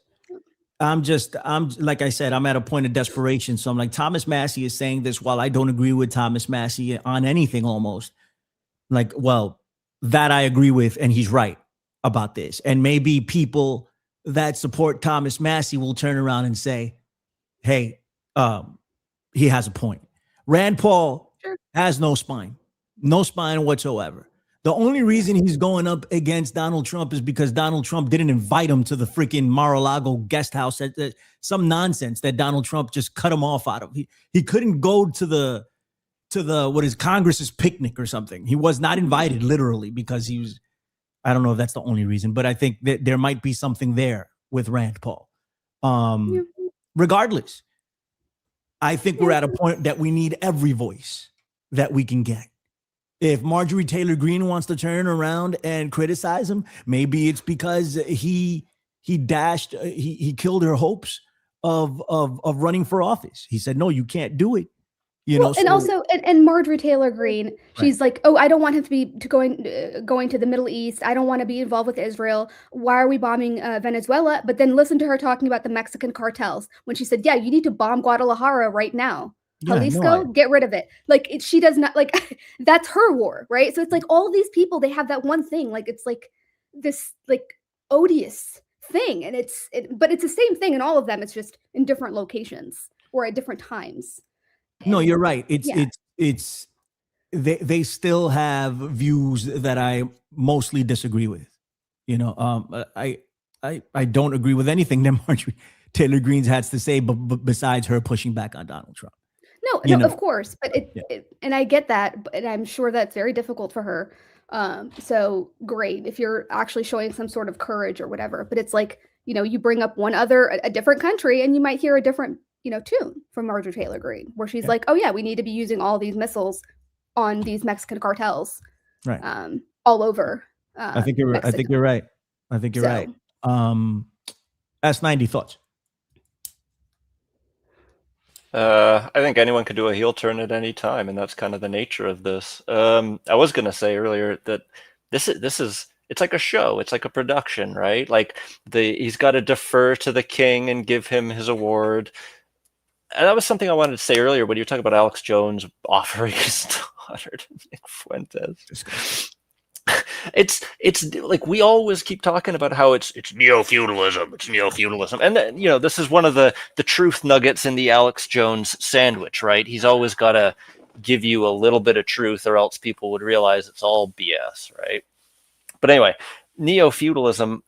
I'm like I said, I'm at a point of desperation. So I'm like, Thomas Massey is saying this while I don't agree with Thomas Massey on anything almost. Like, well, that I agree with, and he's right about this. And maybe people that support Thomas Massey will turn around and say, hey, he has a point. Rand Paul has no spine whatsoever. The only reason he's going up against Donald Trump is because Donald Trump didn't invite him to the freaking Mar-a-Lago guest house. Some nonsense that Donald Trump just cut him off out of. He couldn't go to the what is Congress's picnic or something. He was not invited, literally, because he was. I don't know if that's the only reason, but I think that there might be something there with Rand Paul. Regardless, I think we're at a point that we need every voice that we can get. If Marjorie Taylor Greene wants to turn around and criticize him, maybe it's because he killed her hopes of running for office. He said, no, you can't do it. And Marjorie Taylor Greene, she's like, oh, I don't want him to be going to the Middle East. I don't want to be involved with Israel. Why are we bombing Venezuela? But then listen to her talking about the Mexican cartels when she said, yeah, you need to bomb Guadalajara right now. Jalisco, get rid of it. Like she does not like that's her war, right? So it's like all these people, they have that one thing, like it's like this like odious thing, and but it's the same thing in all of them. It's just in different locations or at different times. No, you're right. It's they still have views that I mostly disagree with. I don't agree with anything that Marjorie Taylor Greene has to say, but besides her pushing back on Donald Trump. No, of course, but and I get that, and I'm sure that's very difficult for her. So great if you're actually showing some sort of courage or whatever. But it's like, you bring up a different country, and you might hear a different, tune from Marjorie Taylor Greene, where she's like, oh yeah, we need to be using all these missiles on these Mexican cartels, right? All over. I think you're right. I think you're right. S90 thoughts. I think anyone could do a heel turn at any time, and that's kind of the nature of this. I was going to say earlier that this is it's like a show, it's like a production, right? Like he's got to defer to the king and give him his award. And that was something I wanted to say earlier when you were talking about Alex Jones offering his daughter to Nick Fuentes. It's like we always keep talking about how it's neo-feudalism, and then, this is one of the truth nuggets in the Alex Jones sandwich, right? He's always got to give you a little bit of truth, or else people would realize it's all BS, right? But anyway, neo-feudalism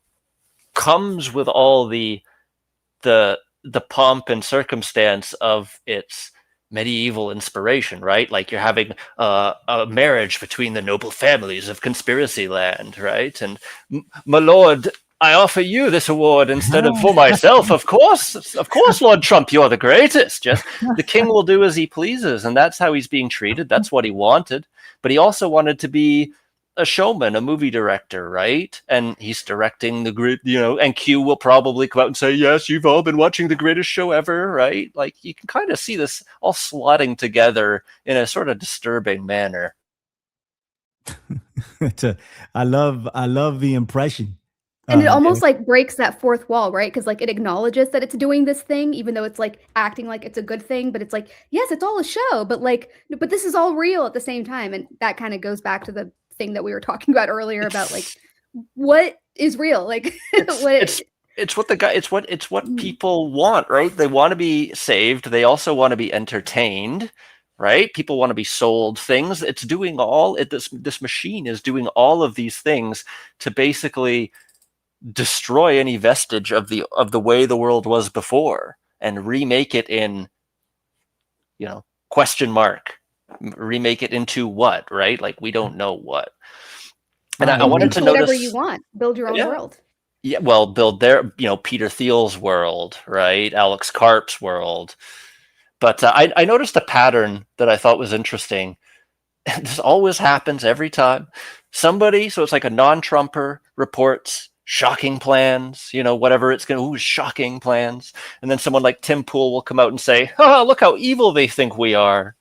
comes with all the pomp and circumstance of its medieval inspiration, right? Like you're having a marriage between the noble families of conspiracy land, right? And my lord, I offer you this award instead of for myself. Of course, Lord Trump, you're the greatest. Just the king will do as he pleases, and that's how he's being treated. That's what he wanted. But he also wanted to be a showman, a movie director, right? And he's directing the grid, and Q will probably come out and say, yes, you've all been watching the greatest show ever, right? Like, you can kind of see this all slotting together in a sort of disturbing manner. I love the impression. And it almost like breaks that fourth wall, right? Because like it acknowledges that it's doing this thing, even though it's like acting like it's a good thing, but it's like, yes, it's all a show, but this is all real at the same time. And that kind of goes back to the thing that we were talking about earlier about like what is real, like it's what people want, right? They want to be saved. They also want to be entertained, right? People want to be sold things. It's doing this machine is doing all of these things to basically destroy any vestige of the way the world was before and remake it in question mark, remake it into what, right? Like, we don't know what. And I wanted to notice, whatever you want, build your own world. Yeah, well, build their Peter Thiel's world, right? Alex Karp's world. But I noticed a pattern that I thought was interesting. This always happens every time. Somebody, so it's like a non-Trumper, reports shocking plans, whatever it's going to, shocking plans. And then someone like Tim Pool will come out and say, look how evil they think we are.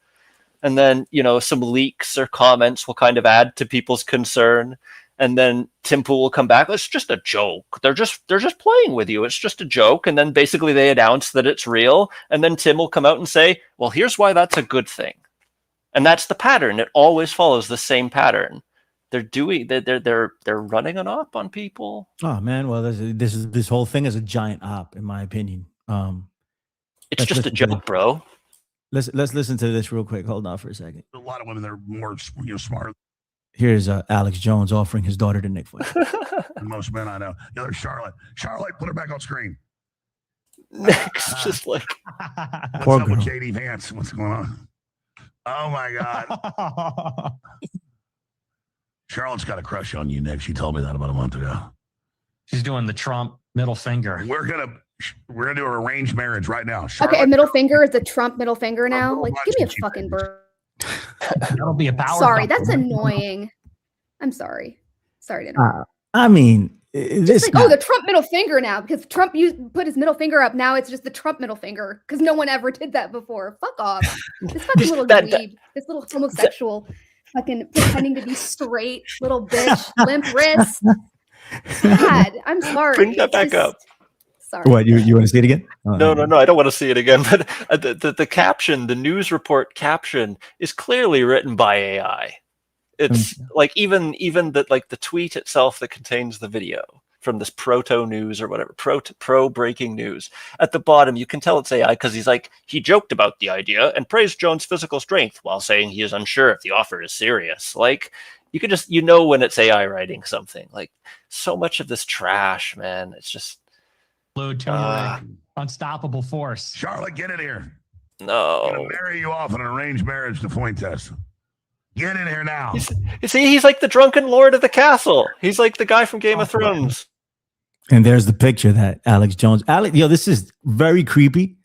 And then, some leaks or comments will kind of add to people's concern. And then Tim Pool will come back. It's just a joke. They're just playing with you. It's just a joke. And then basically they announce that it's real. And then Tim will come out and say, well, here's why that's a good thing. And that's the pattern. It always follows the same pattern. They're running an op on people. Oh man, well this whole thing is a giant op, in my opinion. It's just a joke, bro. Let's listen to this real quick. Hold on for a second. A lot of women that are more smart. Here's Alex Jones offering his daughter to Nick Fuentes. And most men I know. There's Charlotte. Charlotte, put her back on screen. Nick's just like, what's up with JD Vance? What's going on? Oh my God. Charlotte's got a crush on you, Nick. She told me that about a month ago. She's doing the Trump middle finger. We're gonna do an arranged marriage right now. Charlotte, okay, a middle finger is the Trump middle finger now. Like, give me a fucking break. That'll be a power. Sorry, that's annoying. I'm sorry. Sorry to interrupt. I mean, this like, the Trump middle finger now, because Trump put his middle finger up. Now it's just the Trump middle finger because no one ever did that before. Fuck off. This fucking little dweeb, this little homosexual, fucking pretending to be straight little bitch, limp wrist. God, I'm sorry. Bring that back up. Sorry. What, you want to see it again? No, I don't want to see it again. But the caption, the news report caption, is clearly written by AI. It's like even the tweet itself that contains the video from this proto news or whatever, pro breaking news. At the bottom, you can tell it's AI because he joked about the idea and praised Jones' physical strength while saying he is unsure if the offer is serious. Like, you can just, when it's AI writing something. Like, so much of this trash, man. It's just unstoppable force. Charlotte, get in here. No. I'm gonna marry you off in an arranged marriage to Fuentes. Get in here now. He's like the drunken lord of the castle. He's like the guy from Game of Thrones. And there's the picture that Alex Jones. This is very creepy.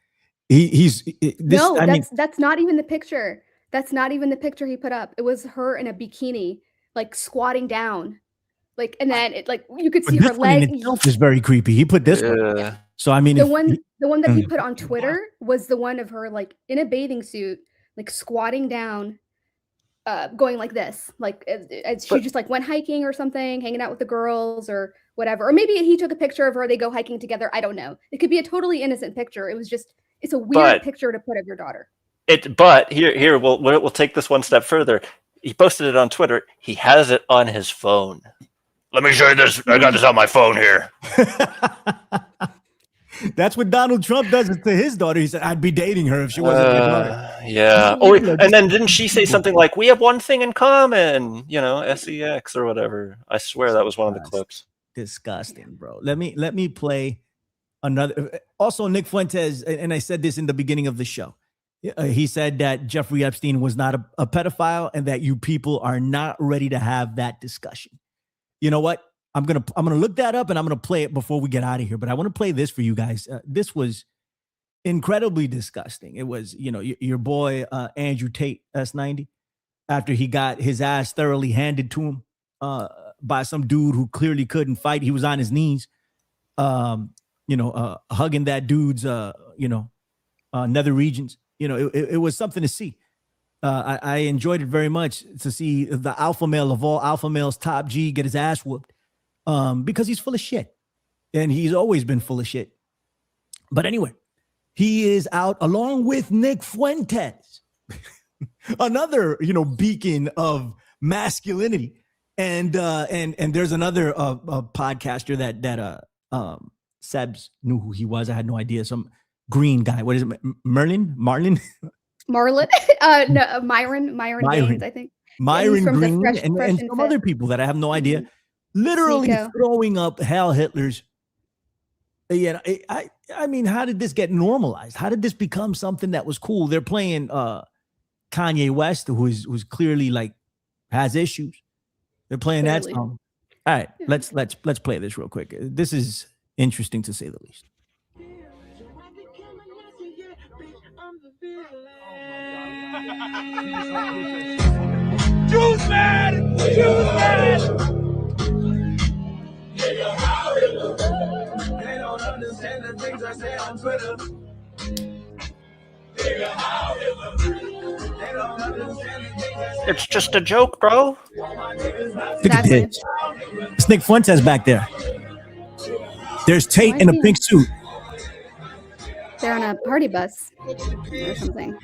That's not even the picture. That's not even the picture he put up. It was her in a bikini, like squatting down. Like, and then you could see her leg. Itself is very creepy. He put this one. So I mean, the one that he put on Twitter was the one of her like in a bathing suit, like squatting down, going like this, like she just like went hiking or something, hanging out with the girls or whatever. Or maybe he took a picture of her. They go hiking together. I don't know. It could be a totally innocent picture. It's a weird picture to put of your daughter. But here we'll take this one step further. He posted it on Twitter. He has it on his phone. Let me show you this. I got this on my phone here. That's what Donald Trump does to his daughter. He said, I'd be dating her if she wasn't my daughter. Yeah. Oh, and then didn't she say something like, we have one thing in common, SEX or whatever. I swear that was one of the clips. Disgusting, bro. Let me play another. Also, Nick Fuentes, and I said this in the beginning of the show. He said that Jeffrey Epstein was not a pedophile and that you people are not ready to have that discussion. You know what? I'm gonna look that up and I'm gonna play it before we get out of here. But I want to play this for you guys. This was incredibly disgusting. It was, your boy Andrew Tate, S90, after he got his ass thoroughly handed to him by some dude who clearly couldn't fight. He was on his knees, hugging that dude's, nether regions. It was something to see. I enjoyed it very much to see the alpha male of all alpha males, Top G, get his ass whooped because he's full of shit. And he's always been full of shit. But anyway, he is out along with Nick Fuentes, another, beacon of masculinity. And there's another podcaster that Sebs knew who he was. I had no idea. Some green guy. What is it? Marlin? Marlon? No, Myron Gaines, I think. Myron Green Fresh and some Fit. other people that I have no idea. Literally Sneeko. throwing up Heil Hitlers. I mean, how did this get normalized? How did this become something that was cool? They're playing Kanye West, who's clearly like has issues. They're playing that song. All right, let's play this real quick. This is interesting to say the least. Juice man! They don't understand the things I say on Twitter. It's just a joke, bro. Look at this. It's Nick Fuentes back there. There's Tate in a pink suit. They're on a party bus or something.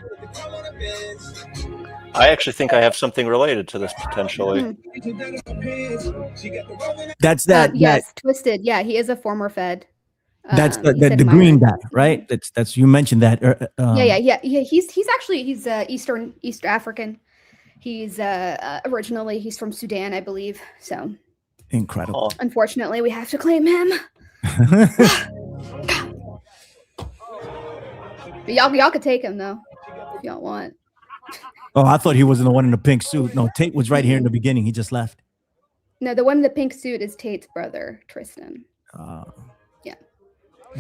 I actually think I have something related to this potentially. That's that. Yes, Twisted. Yeah, he is a former Fed. That's He said the Myron. green guy, right? That's you mentioned that. Yeah. He's East African. He's originally he's from Sudan, I believe. So incredible. Unfortunately, we have to claim him. But y'all could take him though, if y'all want. Oh, I thought he wasn't the one in the pink suit. No, Tate was right here in the beginning. He just left. No, the one in the pink suit is Tate's brother, Tristan. Yeah.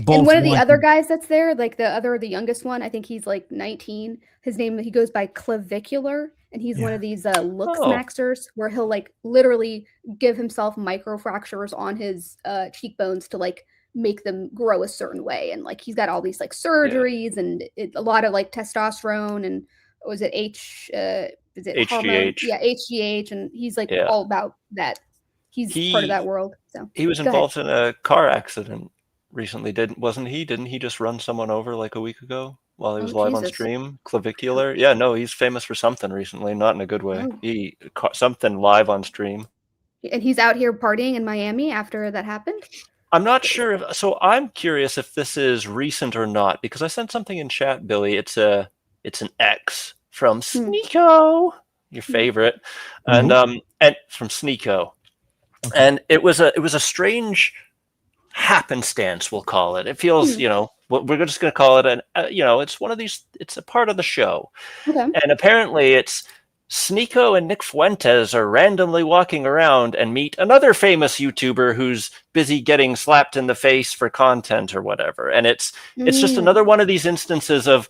Both And one of the want- other guys that's there, like the youngest one, I think he's like 19. He goes by Clavicular, and he's one of these look smacksters where he'll like literally give himself microfractures on his cheekbones to like make them grow a certain way, and like he's got all these like surgeries and a lot of like testosterone and was it HGH? hormone? Yeah, HGH, and he's like all about that. He's part of that world. So he was Go ahead. involved in a car accident recently, wasn't he? Didn't he just run someone over like a week ago while he was live on Jesus. stream? Clavicular? Yeah, no, he's famous for something recently, not in a good way. Oh. He caught something live on stream. And he's out here partying in Miami after that happened. I'm not sure so I'm curious if this is recent or not, because I sent something in chat, Billy. It's an X from Sneeko, your favorite, and from Sneeko. Okay. And it was a strange happenstance, we'll call it. It feels, we're just going to call it it's one of these, it's a part of the show. Okay. And apparently it's Sneeko and Nick Fuentes are randomly walking around and meet another famous YouTuber who's busy getting slapped in the face for content or whatever. And it's just another one of these instances of,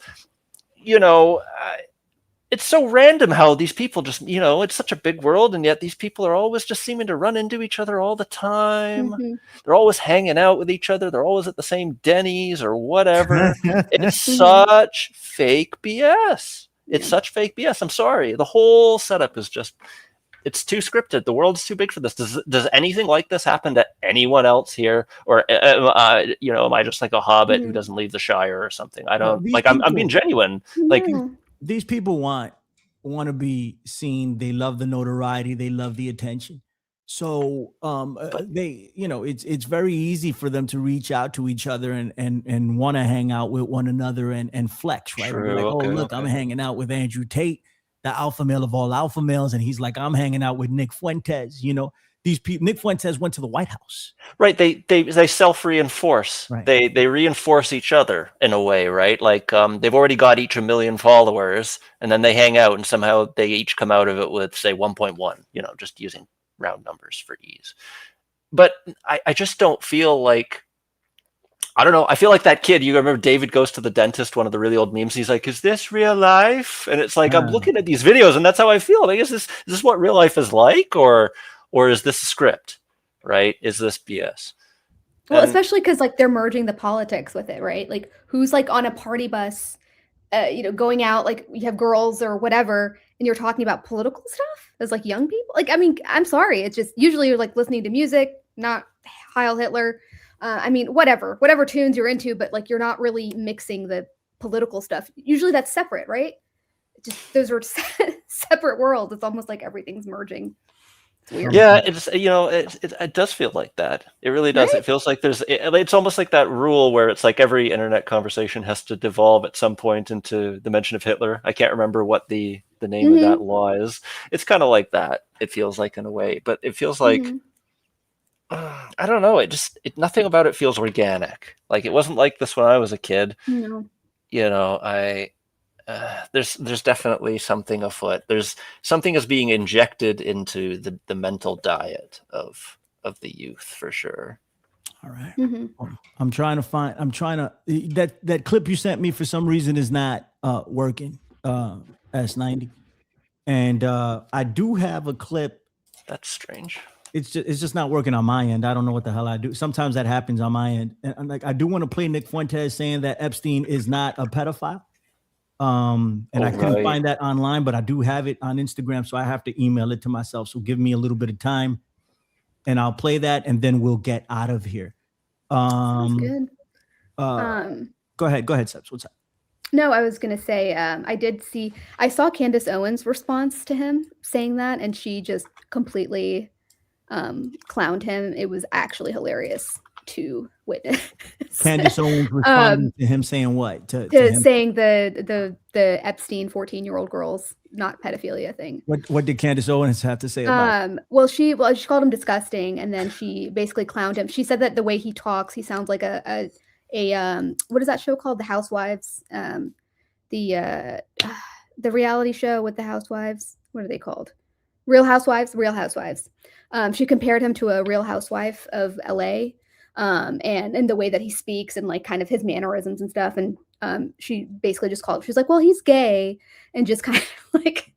it's so random how these people just, it's such a big world, and yet these people are always just seeming to run into each other all the time. Mm-hmm. They're always hanging out with each other. They're always at the same Denny's or whatever. It's such fake BS. It's such fake BS. I'm sorry. The whole setup is just, it's too scripted. The world's too big for this. Does anything like this happen to anyone else here? Or, am I just like a hobbit who doesn't leave the Shire or something? I don't I'm being genuine. Like these people want to be seen. They love the notoriety. They love the attention. So it's very easy for them to reach out to each other and want to hang out with one another and flex, right? True, Like, I'm hanging out with Andrew Tate, the alpha male of all alpha males, and he's like, I'm hanging out with Nick Fuentes. These people, Nick Fuentes went to the White House. Right. They self-reinforce. Right. They reinforce each other in a way, right? Like they've already got each 1 million followers, and then they hang out and somehow they each come out of it with, say, 1.1, just using round numbers for ease. But I just don't feel like, I don't know. I feel like that kid, you remember David Goes to the Dentist, one of the really old memes. He's like, is this real life? And it's like, I'm looking at these videos and that's how I feel. Like, is this what real life is like? Or or is this a script, right? Is this BS? Well, And- especially because like they're merging the politics with it, right? Like who's like on a party bus, going out, like you have girls or whatever, and you're talking about political stuff as like young people. Like, I mean, I'm sorry, it's just usually you're like listening to music, not Heil Hitler. I mean, whatever tunes you're into, but like you're not really mixing the political stuff. Usually that's separate, right? Just those are separate worlds. It's almost like everything's merging. It's weird. Yeah, it's it does feel like that. It really does. Right? It feels like it's almost like that rule where it's like every internet conversation has to devolve at some point into the mention of Hitler. I can't remember what the name of that law is. It's kind of like that. It feels like in a way, but it feels like I don't know. Nothing about it feels organic. Like it wasn't like this when I was a kid. No. You know, there's definitely something afoot. There's something is being injected into the mental diet of the youth for sure. All right. I'm trying to that clip you sent me for some reason is not working. S90. And I do have a clip. That's strange. It's just not working on my end. I don't know what the hell I do. Sometimes that happens on my end. And I'm like, I do want to play Nick Fuentes saying that Epstein is not a pedophile. And I couldn't find that online, but I do have it on Instagram, so I have to email it to myself. So give me a little bit of time and I'll play that and then we'll get out of here. Sounds good. Go ahead, Sebs. What's up? No, I was gonna say I saw Candace Owens' response to him saying that, and she just completely clowned him. It was actually hilarious to witness. Candace Owens responding to him saying what? To him? Saying the Epstein 14-year-old girls not pedophilia thing. What did Candace Owens have to say about it? Well, she called him disgusting, and then she basically clowned him. She said that the way he talks, he sounds like a what is that show called? The Housewives. The reality show with the housewives. What are they called? Real Housewives. She compared him to a Real Housewife of LA. And in the way that he speaks and like kind of his mannerisms and stuff. And she basically just called, she's like, well, he's gay, and just kind of like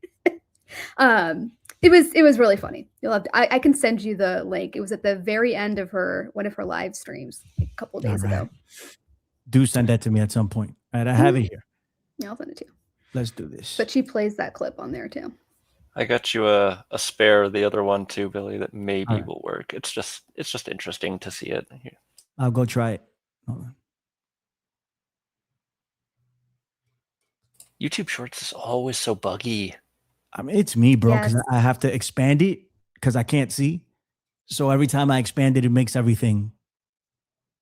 it was really funny. You'll have to, I can send you the link. It was at the very end of one of her live streams a couple of days ago. Do send that to me at some point. All right, I have it here. Yeah, I'll send it to you. Let's do this. But she plays that clip on there too. I got you a spare of the other one too, Billy, that maybe will work. It's just interesting to see it. I'll go try it. Hold on. YouTube Shorts is always so buggy. I mean, it's me, bro, because Yes. I have to expand it because I can't see. So every time I expand it, it makes everything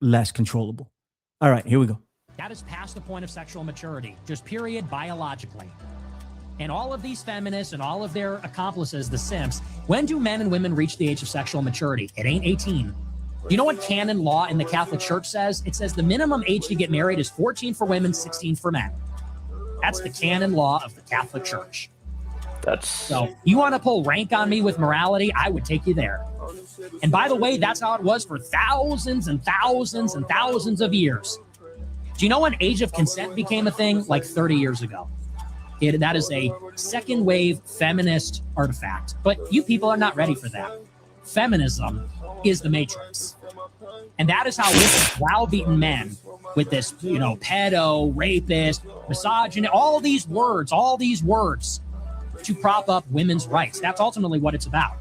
less controllable. All right, here we go. That is past the point of sexual maturity, just period, biologically. And all of these feminists and all of their accomplices, the simps, when do men and women reach the age of sexual maturity? It ain't 18. You know what canon law in the Catholic Church says? It says the minimum age to get married is 14 for women, 16 for men. That's the canon law of the Catholic Church. So you want to pull rank on me with morality? I would take you there. And by the way, that's how it was for thousands and thousands and thousands of years. Do you know when age of consent became a thing? Like 30 years ago. That is a second wave feminist artifact. But you people are not ready for that. Feminism is the matrix. And that is how we're browbeaten men with this, pedo, rapist, misogyny, all these words to prop up women's rights. That's ultimately what it's about.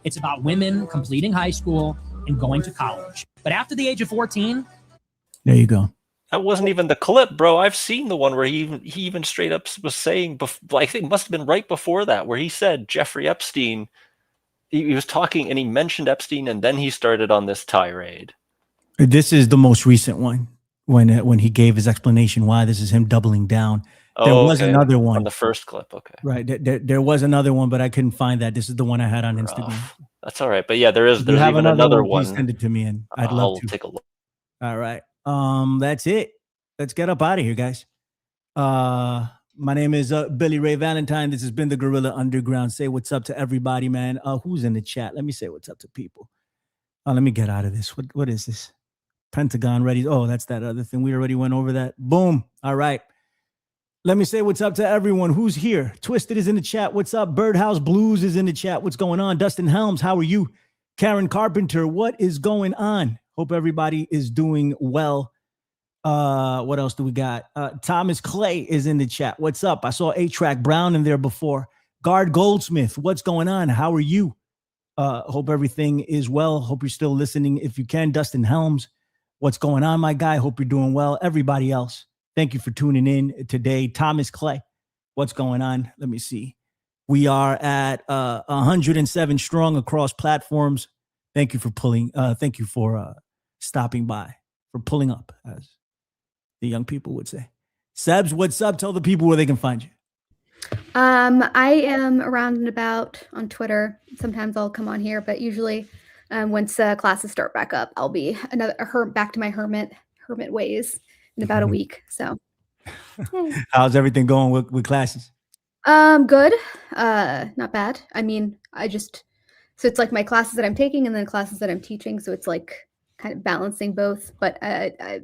It's about women completing high school and going to college. But after the age of 14, there you go. That wasn't even the clip, bro. I've seen the one where he even straight up was saying, I think it must have been right before that, where he said Jeffrey Epstein. He was talking and he mentioned Epstein, and then he started on this tirade. This is the most recent one when he gave his explanation why. This is him doubling down. There was another one on the first clip. Okay, right. There was another one, but I couldn't find that. This is the one I had on Instagram. That's all right, but yeah, there's you have even another one. Please send it to me, and I'd love to take a look. All right. That's it. Let's get up out of here, guys. My name is Billy Ray Valentine. This has been the Gorilla Underground. Say what's up to everybody, man. Who's in the chat? Let me say what's up to people. Let me get out of this. What is this? Pentagon ready. Oh, that's that other thing. We already went over that. Boom. All right. Let me say what's up to everyone who's here. Twisted is in the chat. What's up? Birdhouse Blues is in the chat. What's going on? Dustin Helms, how are you? Karen Carpenter, what is going on? Hope everybody is doing well. What else do we got? Thomas Clay is in the chat. What's up? I saw A-Track Brown in there before. Guard Goldsmith, what's going on? How are you? Hope everything is well. Hope you're still listening if you can. Dustin Helms, what's going on, my guy? Hope you're doing well. Everybody else, thank you for tuning in today. Thomas Clay, what's going on? Let me see. We are at 107 strong across platforms. Thank you for thank you for stopping by, for pulling up, as the young people would say. Sebs, what's up? Tell the people where they can find you. I am around and about on Twitter. Sometimes I'll come on here, but usually once classes start back up, I'll be back to my hermit ways in about a week. So how's everything going with classes? Good. Not bad. I mean, so it's like my classes that I'm taking and then classes that I'm teaching. So it's like kind of balancing both. But I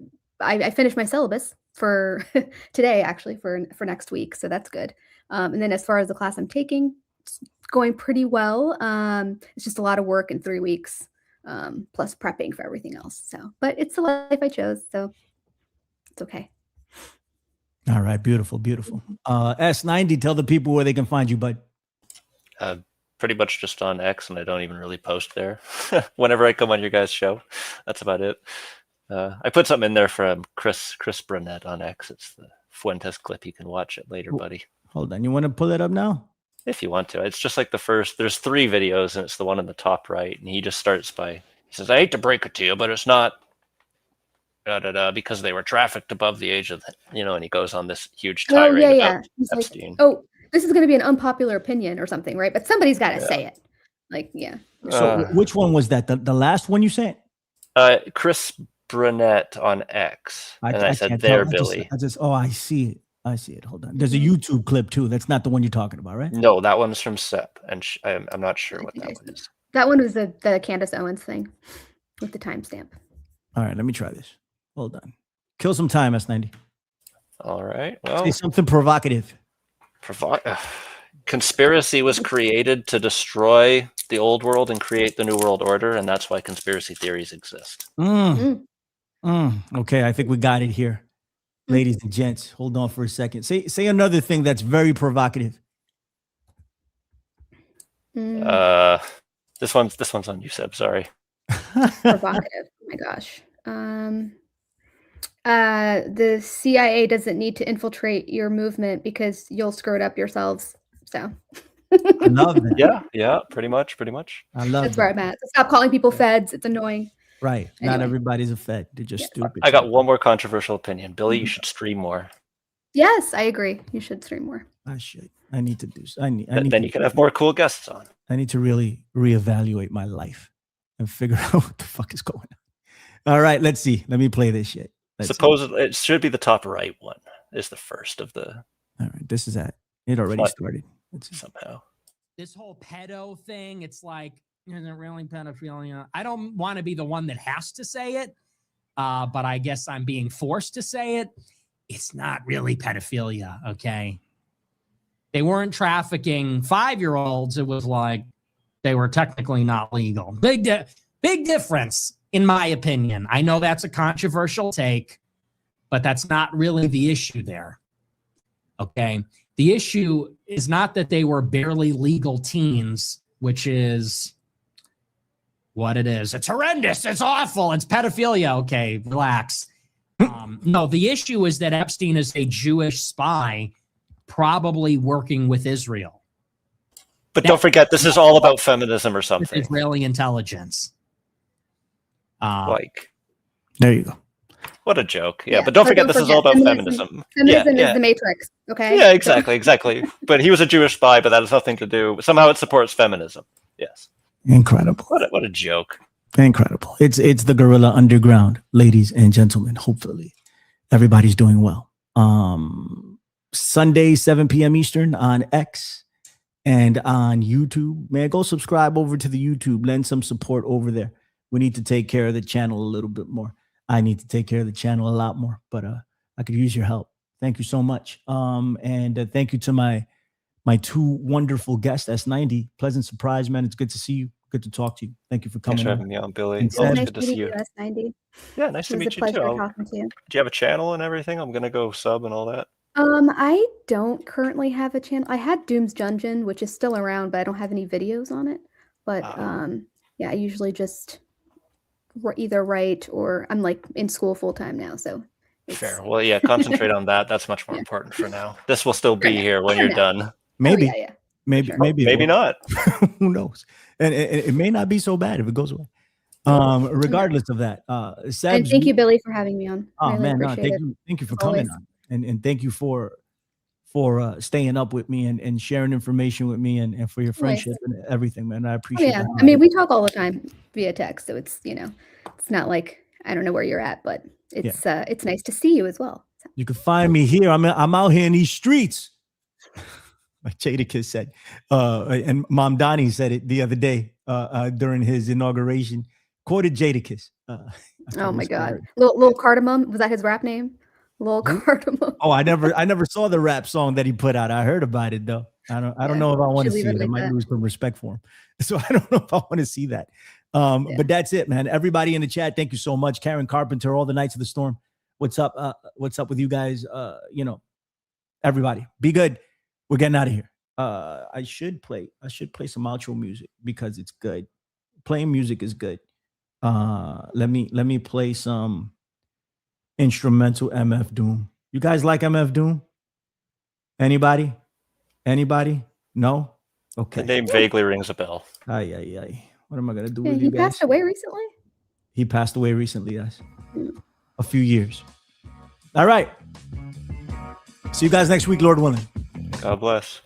finished my syllabus for today, actually, for next week. So that's good. And then as far as the class I'm taking, it's going pretty well. It's just a lot of work in 3 weeks, plus prepping for everything else. So, but it's the life I chose. So it's okay. All right. Beautiful. Beautiful. S90, tell the people where they can find you, bud. Pretty much just on X, and I don't even really post there. Whenever I come on your guys' show, that's about it. I put something in there from Chris Burnett on X. It's the Fuentes clip. You can watch it later, buddy. Hold on. You want to pull it up now? If you want to. It's just like there's 3 videos, and it's the one in the top right. And he just starts he says, I hate to break it to you, but it's not because they were trafficked above the age of, and he goes on this huge tirade about Epstein. Like, this is going to be an unpopular opinion or something, right? But somebody's got to say it. Like, yeah. So which one was that? The last one you sent? Chris Burnett on X. I said, there, Billy. I see it. I see it. Hold on. There's a YouTube clip too. That's not the one you're talking about, right? No, that one's from Sep, and I'm not sure what that one is. That one was the Candace Owens thing with the timestamp. All right, let me try this. Hold on. Kill some time, S90. All right. Well, say something provocative. Conspiracy was created to destroy the old world and create the new world order, and that's why conspiracy theories exist. Okay, I think we got it here. Ladies and gents, hold on for a second. Say another thing that's very provocative. This one's on you, Seb. Sorry. Provocative. Oh my gosh. The CIA doesn't need to infiltrate your movement because you'll screw it up yourselves. So I love that. Yeah, pretty much. I love that's where I'm at. So stop calling people feds. It's annoying. Right. Anyway. Not everybody's a fed. They're just stupid. I got one more controversial opinion. Billy, you should stream more. Yes, I agree. You should stream more. I should. I need to do so. Then you can have more cool guests on. I need to really reevaluate my life and figure out what the fuck is going on. All right, let's see. Let me play this shit. Supposedly, it should be the top right one. Is the first of the. All right, this is that. It already started. Somehow. This whole pedo thing, it's like, is it really pedophilia? I don't want to be the one that has to say it, but I guess I'm being forced to say it. It's not really pedophilia, okay? They weren't trafficking 5-year-olds. It was like they were technically not legal. Big difference, in my opinion. I know that's a controversial take, but that's not really the issue there, okay? The issue is not that they were barely legal teens, which is what it is. It's horrendous. It's awful. It's pedophilia. Okay, relax. No, the issue is that Epstein is a Jewish spy, probably working with Israel. But don't forget, this is all about feminism or something. Israeli intelligence. There you go. What a joke. Yeah, but don't forget, this is all about feminism. Feminism is the matrix, okay? Yeah, exactly. But he was a Jewish spy, but that has nothing to do. Somehow it supports feminism. Yes. Incredible. What a joke. Incredible. It's the guerrilla underground, ladies and gentlemen. Hopefully everybody's doing well. Sunday, 7 p.m. Eastern on X and on YouTube. Man, go subscribe over to the YouTube. Lend some support over there. We need to take care of the channel a little bit more. I need to take care of the channel a lot more, but I could use your help. Thank you so much. And thank you to my two wonderful guests, S90. Pleasant surprise, man. It's good to see you. Good to talk to you. Thank you for coming. Thanks for having me on, Billy. And Always Nice good to see meeting you. you, S90. Yeah, nice It to was meet a you pleasure too. talking to you. Do you have a channel and everything? I'm gonna go sub and all that. I don't currently have a channel. I had Doom's Dungeon, which is still around, but I don't have any videos on it. But yeah, I usually just either write or I'm like in school full time now, so Fair. Well, yeah, concentrate on that. That's much more important for now. This will still be here when you're done. Maybe. Oh, yeah. Maybe, Sure. maybe, Maybe not. Who knows? And it may not be so bad if it goes away. Regardless of that, And Sebs, thank you, Billy, for having me on. Oh Really man, no, appreciate it. thank you for as coming always. on, and thank you for staying up with me and sharing information with me and for your friendship and everything, man. I Oh, appreciate yeah, that. I mean, we talk all the time via text, so it's it's not like I don't know where you're at, but it's nice to see you as well. You can find me here. I'm out here in these streets. Like Jadakiss said, and Mom Donnie said it the other day during his inauguration. Quoted Jadakiss. Oh my God, Lil Cardamom, was that his rap name? Lil Cardamom. Oh, I never saw the rap song that he put out. I heard about it though. I don't know if I want to see it. I might lose some respect for him. So I don't know if I want to see that. But that's it, man. Everybody in the chat, thank you so much. Karen Carpenter, all the Knights of the Storm. What's up? What's up with you guys? Everybody, be good. We're getting out of here. I should play some outro music because it's good. Playing music is good. Let me play some instrumental MF Doom. You guys like MF Doom? Anybody? No? Okay. The name vaguely rings a bell. Ay. What am I gonna do Yeah, with he you guys? passed away recently. He passed away recently, yes. A few years. All right. See you guys next week, Lord willing. God bless.